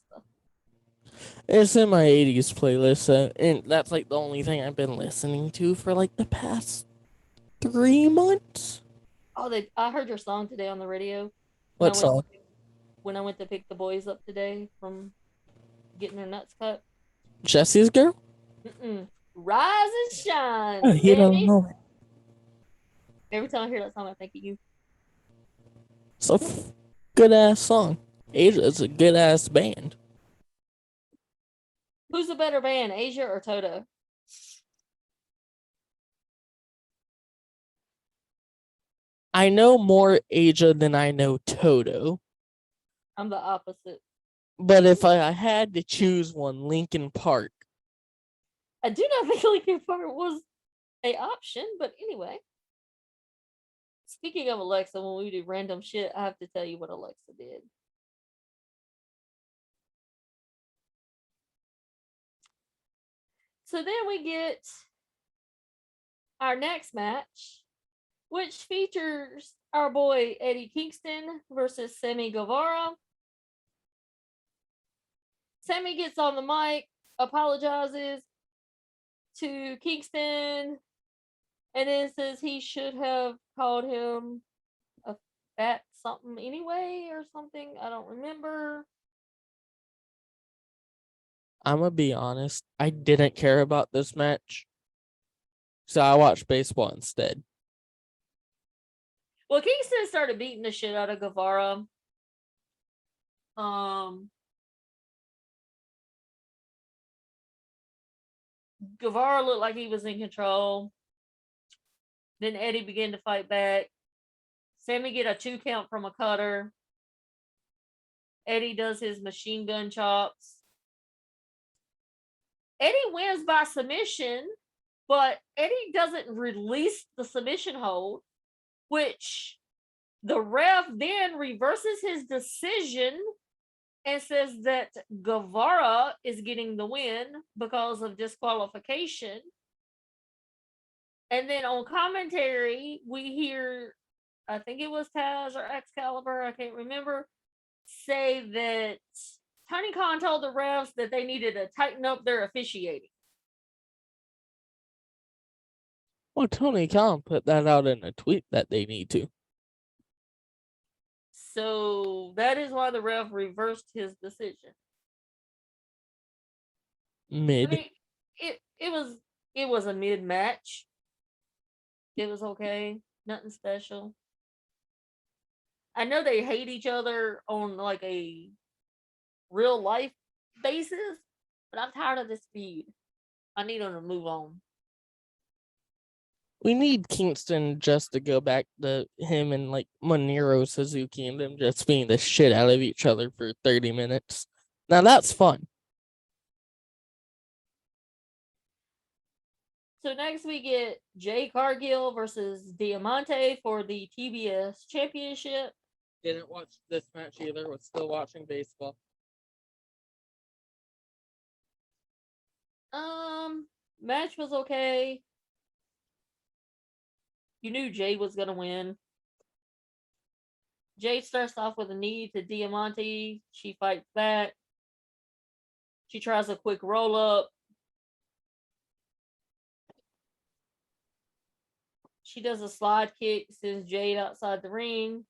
It's in my 80s playlist, and that's like the only thing I've been listening to for like the past 3 months. Oh, I heard your song today on the radio. What song? When I went to pick the boys up today from getting their nuts cut. Jesse's Girl? Rise and shine. Oh, he doesn't know it. Every time I hear that song, I think of you. It's a good ass song. Asia's a good ass band. Who's a better band, Asia or Toto? I know more Asia than I know Toto. I'm the opposite. But if I had to choose one, Linkin Park. I do not think Linkin Park was an option, but anyway. Speaking of Alexa, when we do random shit, I have to tell you what Alexa did. So then we get our next match, which features our boy Eddie Kingston versus Sammy Guevara. Sammy gets on the mic, apologizes to Kingston, and then says he should have called him a fat something anyway or something. I don't remember. I'm gonna be honest, I didn't care about this match, so I watched baseball instead. Well, Kingston started beating the shit out of Guevara. Guevara looked like he was in control. Then Eddie began to fight back. Sammy get a 2 count from a cutter. Eddie does his machine gun chops. Eddie wins by submission, but Eddie doesn't release the submission hold, which the ref then reverses his decision and says that Guevara is getting the win because of disqualification. And then on commentary, we hear, I think it was Taz or Excalibur, I can't remember, say that Tony Khan told the refs that they needed to tighten up their officiating. Well, Tony Khan put that out in a tweet that they need to. So that is why the ref reversed his decision. Mid. I mean, it was a mid match. It was okay, nothing special. I know they hate each other on like a real life basis, but I'm tired of this feud. I need them to move on. We need Kingston just to go back to him and like Monero Suzuki and them just being the shit out of each other for 30 minutes. Now that's fun. So next we get Jay Cargill versus Diamante for the TBS Championship. Didn't watch this match either. Was still watching baseball. Match was okay. You knew Jay was gonna win. Jay starts off with a knee to Diamante. She fights back. She tries a quick roll up. She does a slide kick, sends Jade outside the ring.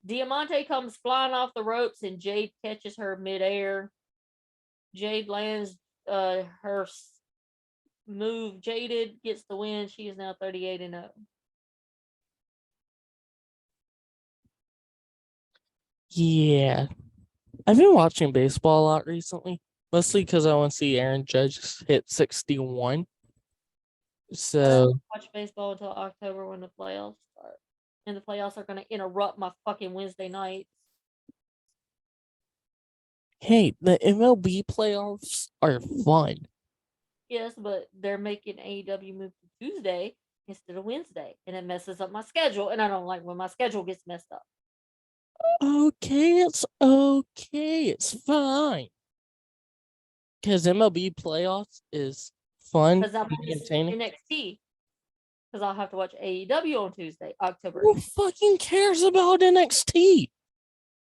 Diamante comes flying off the ropes and Jade catches her midair. Jade lands her move. Jaded gets the win. She is now 38-0. Yeah. I've been watching baseball a lot recently, mostly because I want to see Aaron Judge hit 61. So Watch baseball until October when the playoffs start. And the playoffs are going to interrupt my fucking Wednesday nights. hey, the MLB playoffs are fun. Yes, but they're making AEW move to Tuesday instead of Wednesday. And it messes up my schedule. And I don't like when my schedule gets messed up. Okay, it's okay. It's fine. Because MLB playoffs is fun Because I'll and miss entertaining. NXT. Because I'll have to watch AEW on Tuesday, October Who 8th. fucking cares about NXT?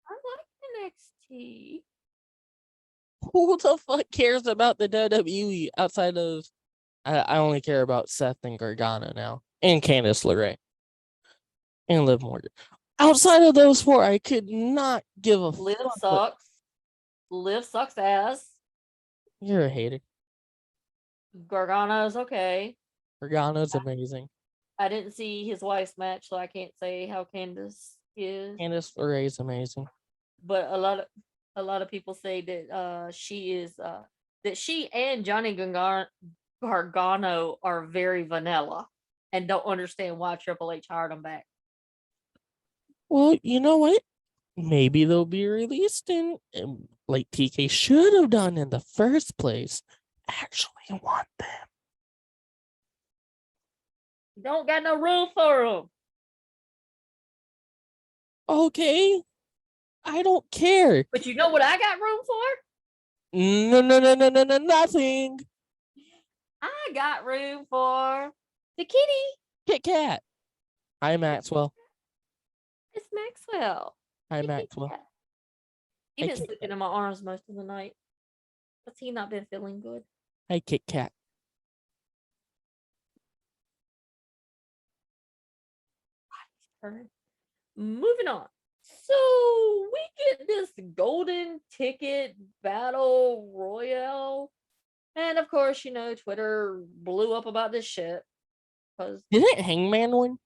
I like NXT. Who the fuck cares about the WWE outside of I only care about Seth and Gargano now. And Candice LeRae. And Liv Morgan. Outside of those four, I could not give a Liv fuck. sucks. Liv sucks ass. You're a hater. Gargano's okay. Gargano's amazing. I didn't see his wife's match, so I can't say how Candice is. Candice LeRae is amazing. But a lot of people say that she is that she and Johnny Gargano are very vanilla and don't understand why Triple H hired them back. Well, you know what? Maybe they'll be released in like TK should have done in the first place. Actually want them. Don't got no room for them. Okay. I don't care. But you know what I got room for? No, nothing. I got room for the kitty. Kit Kat. Hi, Maxwell. It's Maxwell. Hi, The kitty Maxwell. cat. He Hi, been Kit sleeping Kat. in my arms most of the night. Has he not been feeling good? Hi, Kit Kat. Turn. Moving on. So we get this golden ticket battle royale. And of course, you know, Twitter blew up about this shit. Because Didn't Hangman win?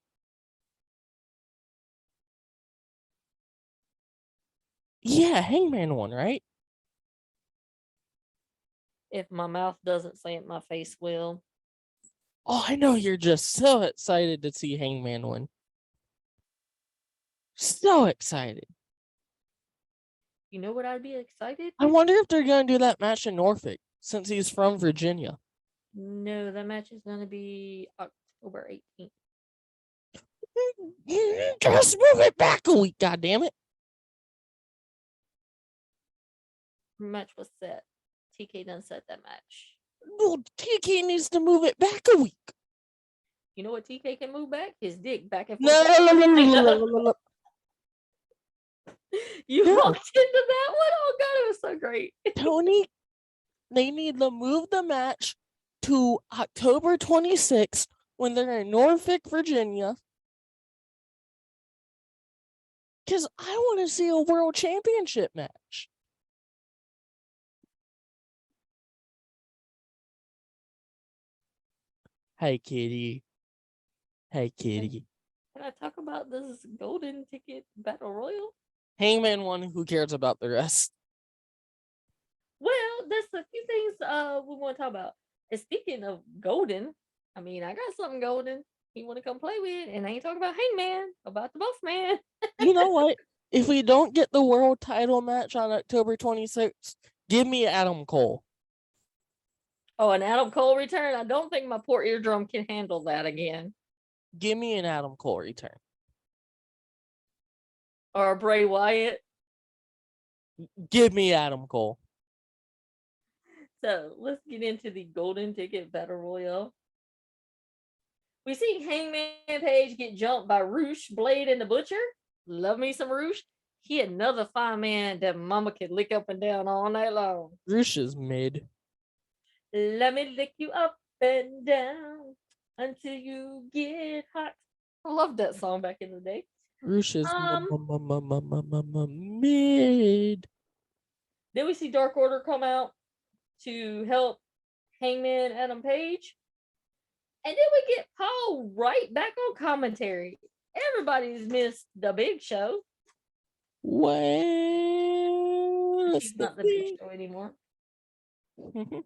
Yeah, Hangman won, right? if my mouth doesn't say it, my face will. Oh, I know you're just so excited to see Hangman win. So excited. You know what I'd be excited? I wonder if they're going to do that match in Norfolk since he's from Virginia. No, that match is going to be October 18th. Just move it back a week, goddammit. Match was set. TK done set that match. Well, TK needs to move it back a week. You know what TK can move back? His dick back and No, forth. You No. walked into that one? Oh god, it was so great. Tony, they need to move the match to October 26th when they're in Norfolk, Virginia. Because I want to see a world championship match. Hey, kitty. Hey, kitty. Can I talk about about this golden ticket battle royal? Hangman won. Who cares about the rest? Well, there's a few things we want to talk about. And speaking of golden, I mean, I got something golden you want to come play with, and I ain't talking about Hangman, about the Boss Man. You know what? If we don't get the world title match on October 26th, give me Adam Cole. Oh, an Adam Cole return? I don't think my poor eardrum can handle that again. Give me an Adam Cole return. Or Bray Wyatt. Give me Adam Cole. So let's get into the golden ticket battle royal. We see Hangman Page get jumped by Roosh, Blade, and the Butcher. Love me some Roosh. He another fine man that mama could lick up and down all night long. Roosh is mid. Let me lick you up and down until you get hot. I loved that song back in the day. Roosh is mid. Then we see Dark Order come out to help Hangman Adam Page. And then we get Paul right back on commentary. Everybody's missed the Big Show. Well, He's not the Big Show anymore. And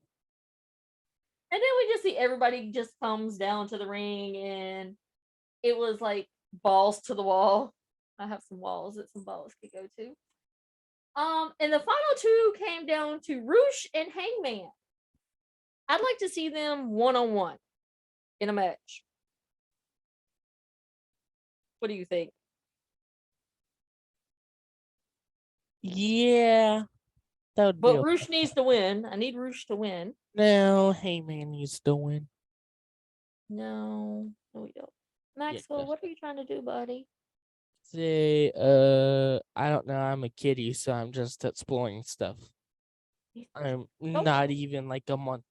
then we just see everybody just comes down to the ring, and it was like balls to the wall. I have some walls that some balls could go to. And the final two came down to Roosh and Hangman. I'd like to see them one-on-one in a match. What do you think? Yeah, that would be. But Roosh needs to win. I need Roosh to win. No, Hangman needs to win. No, we don't. Maxwell, what are you trying to do, buddy? Say, I don't know. I'm a kiddie, so I'm just exploring stuff. I'm not even like a month.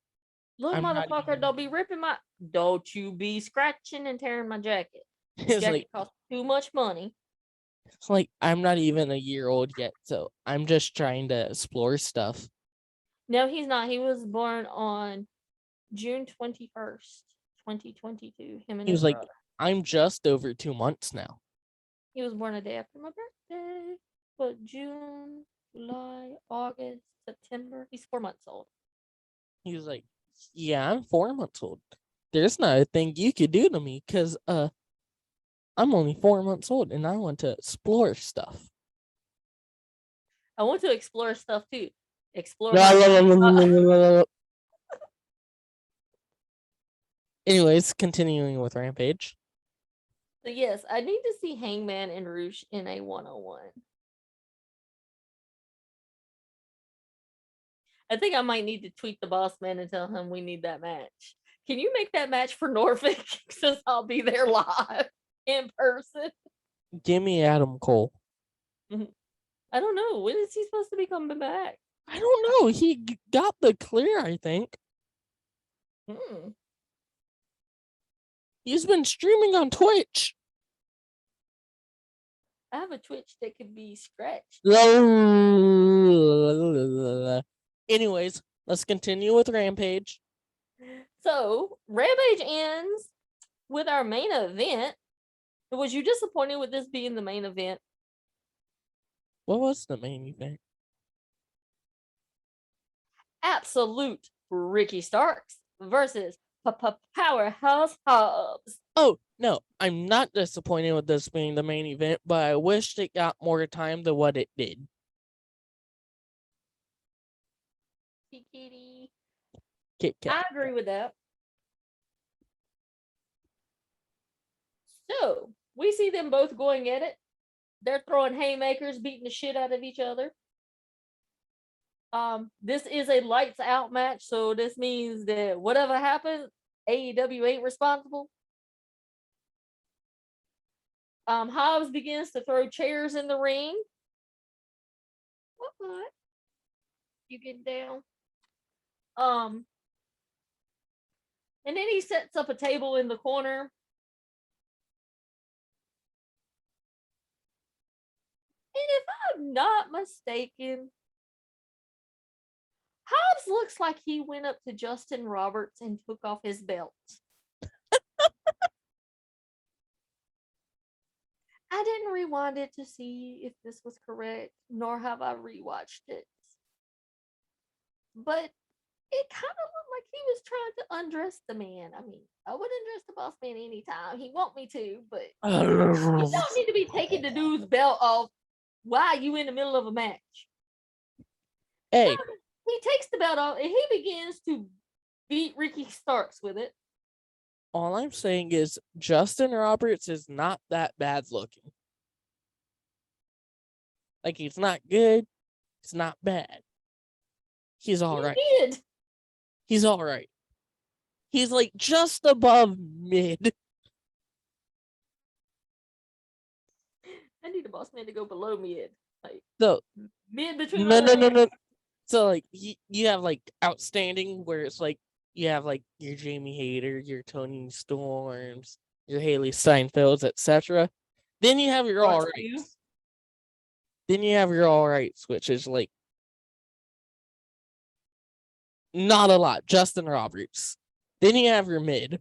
Look, motherfucker, don't be ripping my. Don't you be scratching and tearing my jacket. This jacket costs too much money. It's like I'm not even a year old yet, so I'm just trying to explore stuff. No, he's not. He was born on June 21st, 2022. Him and he was like, brother. I'm just over 2 months now. He was born a day after my birthday. But June, July, August, September. He's 4 months old. He was like, yeah, I'm 4 months old. There's not a thing you could do to me because I'm only 4 months old and I want to explore stuff. I want to explore stuff too. Explore. Anyways, continuing with Rampage. So yes, I need to see Hangman and Roosh in a one-on-one. I think I might need to tweet the boss man and tell him we need that match. Can you make that match for Norfolk? Since I'll be there live in person. Give me Adam Cole. I don't know. When is he supposed to be coming back? I don't know. He got the clear, I think. He's been streaming on Twitch. I have a Twitch that could be scratched. Anyways, let's continue with Rampage. So, Rampage ends with our main event. Was you disappointed with this being the main event? What was the main event? Absolute Ricky Starks versus Powerhouse Hobbs. Oh, no, I'm not disappointed with this being the main event, but I wished it got more time than what it did. Kitty. Kit Kat. I agree with that. So, we see them both going at it. They're throwing haymakers, beating the shit out of each other. This is a lights out match, so this means that whatever happens, AEW ain't responsible. Hobbs begins to throw chairs in the ring. What? You get down. And then he sets up a table in the corner. And if I'm not mistaken, Hobbs looks like he went up to Justin Roberts and took off his belt. rewinded to see if this was correct, nor have I rewatched it. But it kind of looked like he was trying to undress the man. I mean, I would undress the boss man anytime he want me to, but you don't need to be taking the dude's belt off while you in the middle of a match. Hey, So he takes the belt off and he begins to beat Ricky Starks with it. all I'm saying is Justin Roberts is not that bad looking. Like, he's not good. He's not bad. He's all right. He did. He's all right. He's like just above mid. I need a boss man to go below mid. Like So mid between no. So like you have like outstanding, where it's like you have like your Jamie Hayter, your Tony Storms, your Haley Steinfelds, etc. Then you have your all right. Then you have your all rights, which is like not a lot. Justin Roberts. Then you have your mid,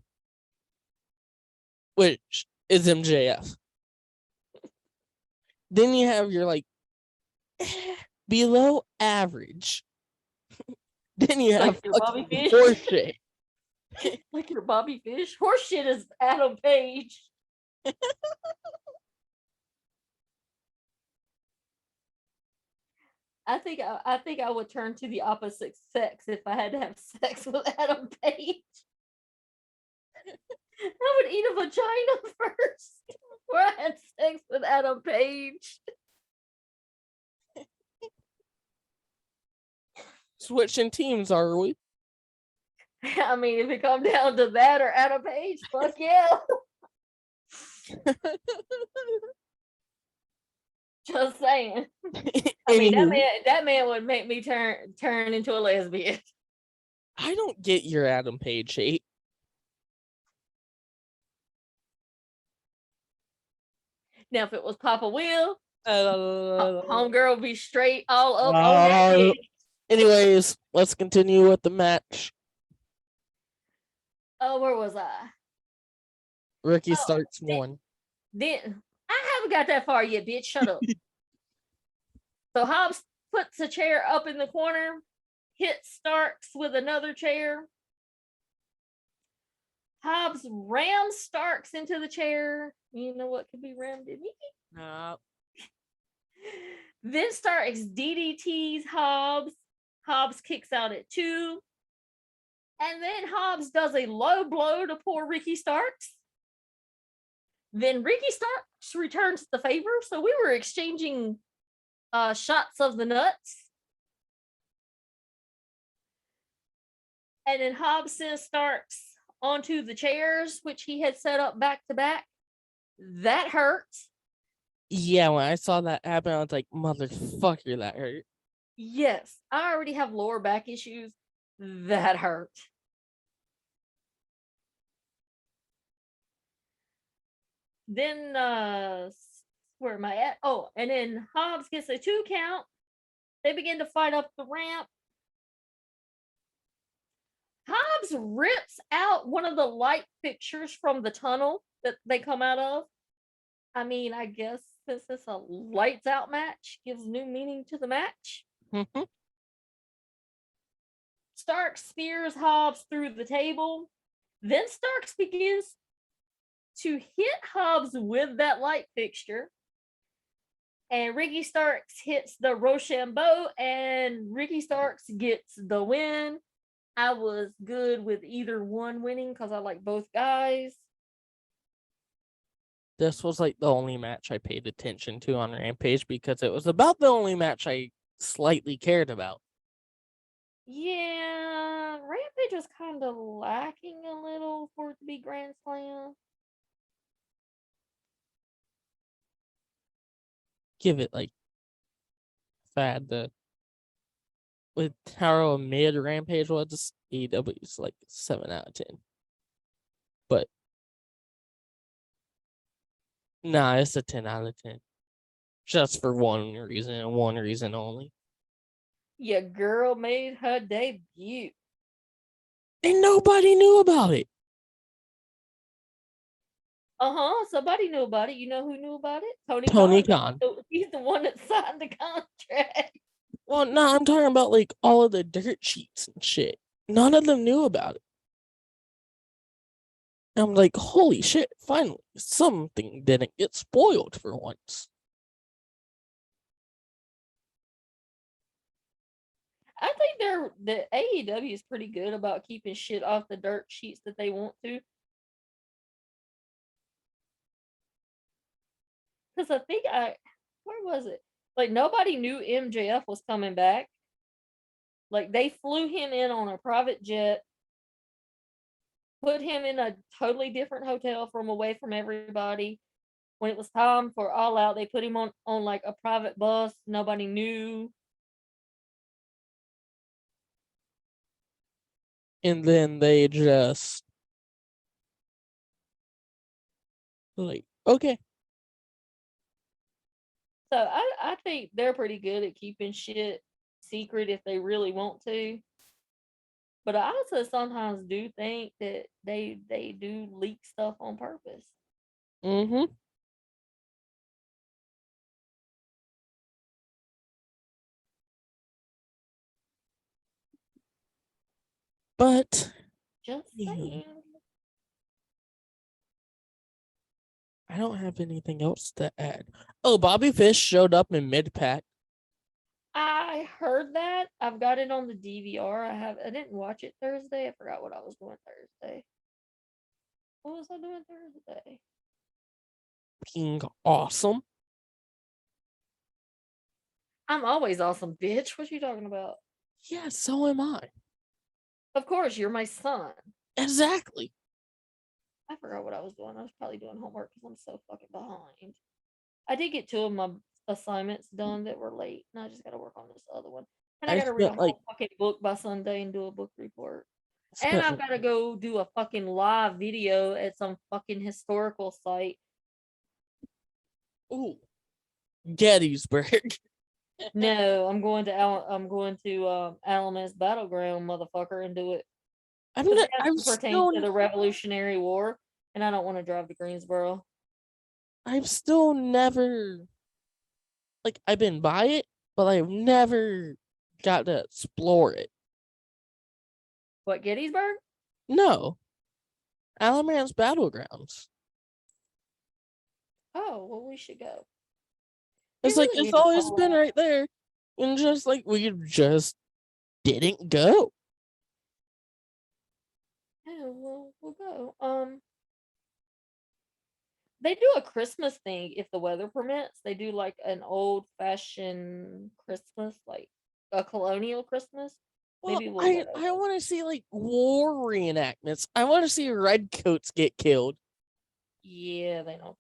which is MJF. Then you have your like below average. Then you have like your Bobby Fish. horseshit. Like your Bobby Fish. Horseshit is Adam Page. I think I would turn to the opposite sex if I had to have sex with Adam Page. I would eat a vagina first before I had sex with Adam Page. Switching teams, are we? I mean, if it come down to that or Adam Page, fuck yeah. Just saying. I mean, that man would make me turn into a lesbian. I don't get your Adam Page hate. Now, if it was Papa Will, homegirl would be straight all up on that dick. Anyways, let's continue with the match. Oh, where was I? Ricky Starks won. Then I haven't got that far yet, bitch. Shut up. So Hobbs puts a chair up in the corner, hits Starks with another chair. Hobbs rams Starks into the chair. You know what could be rammed in me? No. Then Starks DDTs Hobbs. Hobbs kicks out at 2. And then Hobbs does a low blow to poor Ricky Starks. Then Ricky Starks returns the favor. So we were exchanging shots of the nuts. And then Hobbs sends Starks onto the chairs, which he had set up back to back. That hurt. Yeah, when I saw that happen, I was like, motherfucker, that hurt. Yes, I already have lower back issues. That hurt. Then, where am I at? Oh, and then Hobbs gets a 2 count. They begin to fight up the ramp. Hobbs rips out one of the light fixtures from the tunnel that they come out of. I mean, I guess since it's a lights out match, gives new meaning to the match. Starks spears Hobbs through the table. Then Starks begins to hit Hobbs with that light fixture. And Ricky Starks hits the Rochambeau, and Ricky Starks gets the win. I was good with either one winning because I like both guys. This was like the only match I paid attention to on Rampage because it was about the only match I slightly cared about. Yeah, Rampage was kind of lacking a little for it to be Grand Slam. Give it like fad the with how mid Rampage was, AEW's like 7 out of 10. But nah, it's a 10 out of 10. Just for one reason and one reason only. Your girl made her debut. And nobody knew about it. Somebody knew about it. You know who knew about it? Tony Tony Khan. Khan. He's the one that signed the contract. Well, no, I'm talking about like all of the dirt sheets and shit. None of them knew about it. I'm like, holy shit, finally, something didn't get spoiled for once. I think the AEW is pretty good about keeping shit off the dirt sheets that they want to. Because I think where was it? Like nobody knew MJF was coming back. Like they flew him in on a private jet, put him in a totally different hotel from away from everybody. When it was time for All Out, they put him on like a private bus. Nobody knew. And then they just like, okay. So I think they're pretty good at keeping shit secret if they really want to. But I also sometimes do think that they do leak stuff on purpose. Mm-hmm. But Just saying. I don't have anything else to add. Oh, Bobby Fish showed up in mid-pack. I heard that. I've got it on the DVR. I didn't watch it Thursday. I forgot what I was doing Thursday. What was I doing Thursday? Being awesome. I'm always awesome, bitch. What you talking about? Yeah, so am I. Of course, you're my son. Exactly. I forgot what I was doing. I was probably doing homework because I'm so fucking behind. I did get 2 of my assignments done that were late, and I just got to work on this other one. And I I got to read a spent like whole fucking book by Sunday and do a book report. And spent I've got to go do a fucking live video at some fucking historical site. ooh, Gettysburg. No, I'm going to Alamance Battleground, motherfucker, and do it. I'm Because not, it has I'm to pertain to still the Revolutionary War, and I don't want to drive to Greensboro. I've still never like I've been by it, but I've never got to explore it. What, Gettysburg? No. Alamance Battlegrounds. Oh, well, we should go. It's We like really it's need to always been follow. right there. And just like we just didn't go. Oh, well, we'll go. They do a Christmas thing if the weather permits. They do like an old fashioned Christmas, like a colonial Christmas. Well, Maybe we'll I go. I want to see like war reenactments. I want to see redcoats get killed. Yeah, they don't.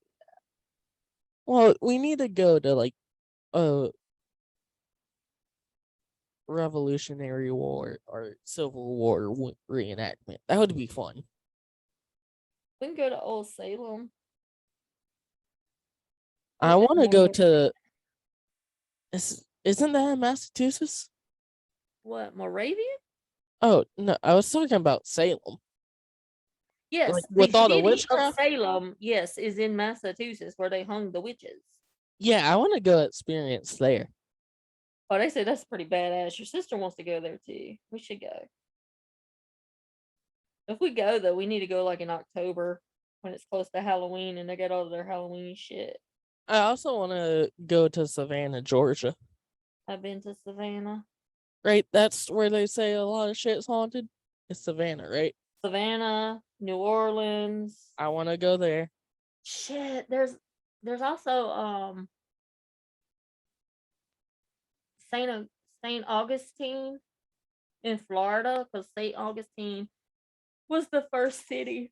Well, we need to go to like a Revolutionary War or Civil War reenactment. That would be fun. We can go to Old Salem. I want to go to. Isn't that in Massachusetts? What, Moravian? Oh no, I was talking about Salem. Yes, Like the with all the city of witchcraft. Salem, yes, is in Massachusetts where they hung the witches. Yeah, I want to go experience there. Oh, they say that's pretty badass. Your sister wants to go there too. We should go. If we go though, we need to go like in October when it's close to Halloween and they get all of their Halloween shit. I also want to go to Savannah, Georgia. I've been to Savannah. Right, that's where they say a lot of shit's haunted. It's Savannah, right? Savannah, New Orleans. I want to go there. Shit, there's also Saint Augustine in Florida because Saint Augustine was the first city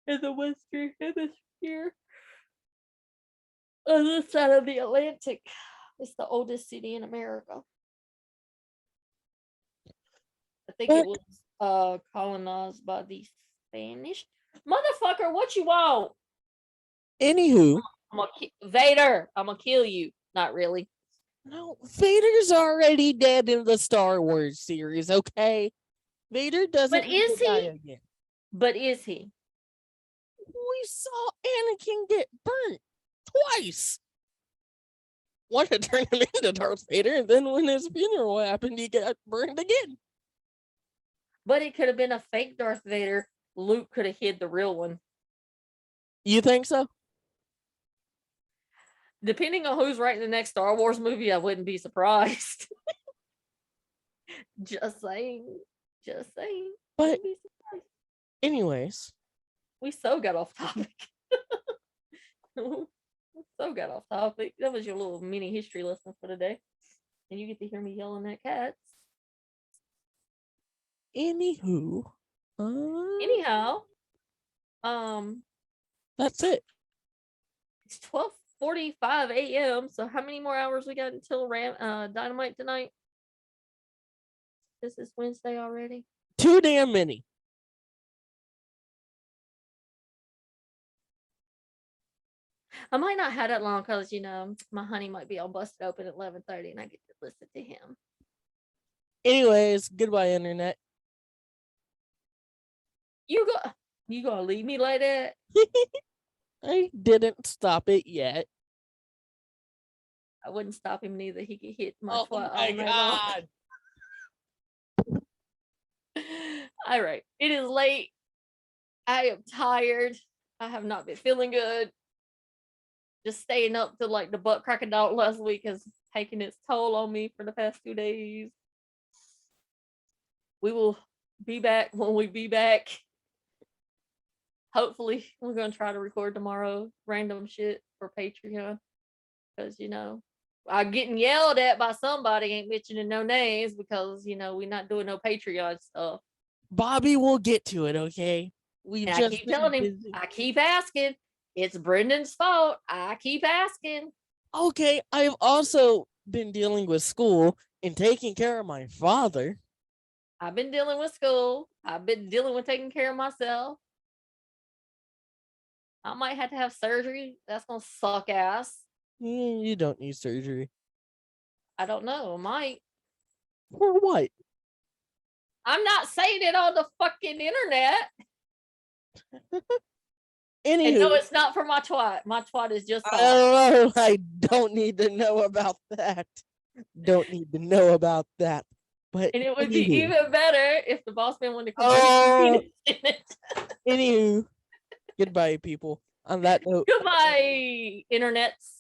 in the Western Hemisphere on this side of the Atlantic. It's the oldest city in America. I think it was colonized by the Spanish. Motherfucker, what you want? Anywho, Vader, I'm gonna kill you. Not really. no, Vader's already dead in the Star Wars series, okay? Vader doesn't But need is to die he? again. But is he? We saw Anakin get burnt twice. One to turn him into Darth Vader, and then when his funeral happened, he got burned again. But it could have been a fake Darth Vader. Luke could have hid the real one. You think so? Depending on who's writing the next Star Wars movie, I wouldn't be surprised. Just saying. Just saying. But Wouldn't be surprised. anyways, We so got off topic. So got off topic. That was your little mini history lesson for today. And you get to hear me yelling at cats. anywho, Anyhow, that's it. it's 12:45 a.m. So how many more hours we got until Dynamite tonight? This is Wednesday already. Too damn many. I might not have that long because my honey might be all busted open at 11:30, and I get to listen to him. Anyways, goodbye, internet. You gonna leave me like that? I didn't stop it yet. I wouldn't stop him neither. He could hit my Oh twat my all night god. long. All right, it is late. I am tired. I have not been feeling good. Just staying up till like the butt crack of dawn last week has taken its toll on me for the past 2 days. We will be back when we be back. Hopefully, we're gonna try to record tomorrow random shit for Patreon. Because I'm getting yelled at by somebody, ain't mentioning no names, because we're not doing no Patreon stuff. Bobby will get to it, okay? And I keep telling him, I keep asking. It's Brendan's fault. I keep asking. Okay, I've also been dealing with school and taking care of my father. I've been dealing with school. I've been dealing with taking care of myself. I might have to have surgery. That's gonna suck ass. You don't need surgery. I don't know. I might. For what? I'm not saying it on the fucking internet. And Anywho, no, it's not for my twat. My twat is just fine. I don't need to know about that. Don't need to know about that. But And it would be anywho. even better if the boss man wanted to come Oh. in it. Anywho, goodbye, people. On that note, Goodbye, internets.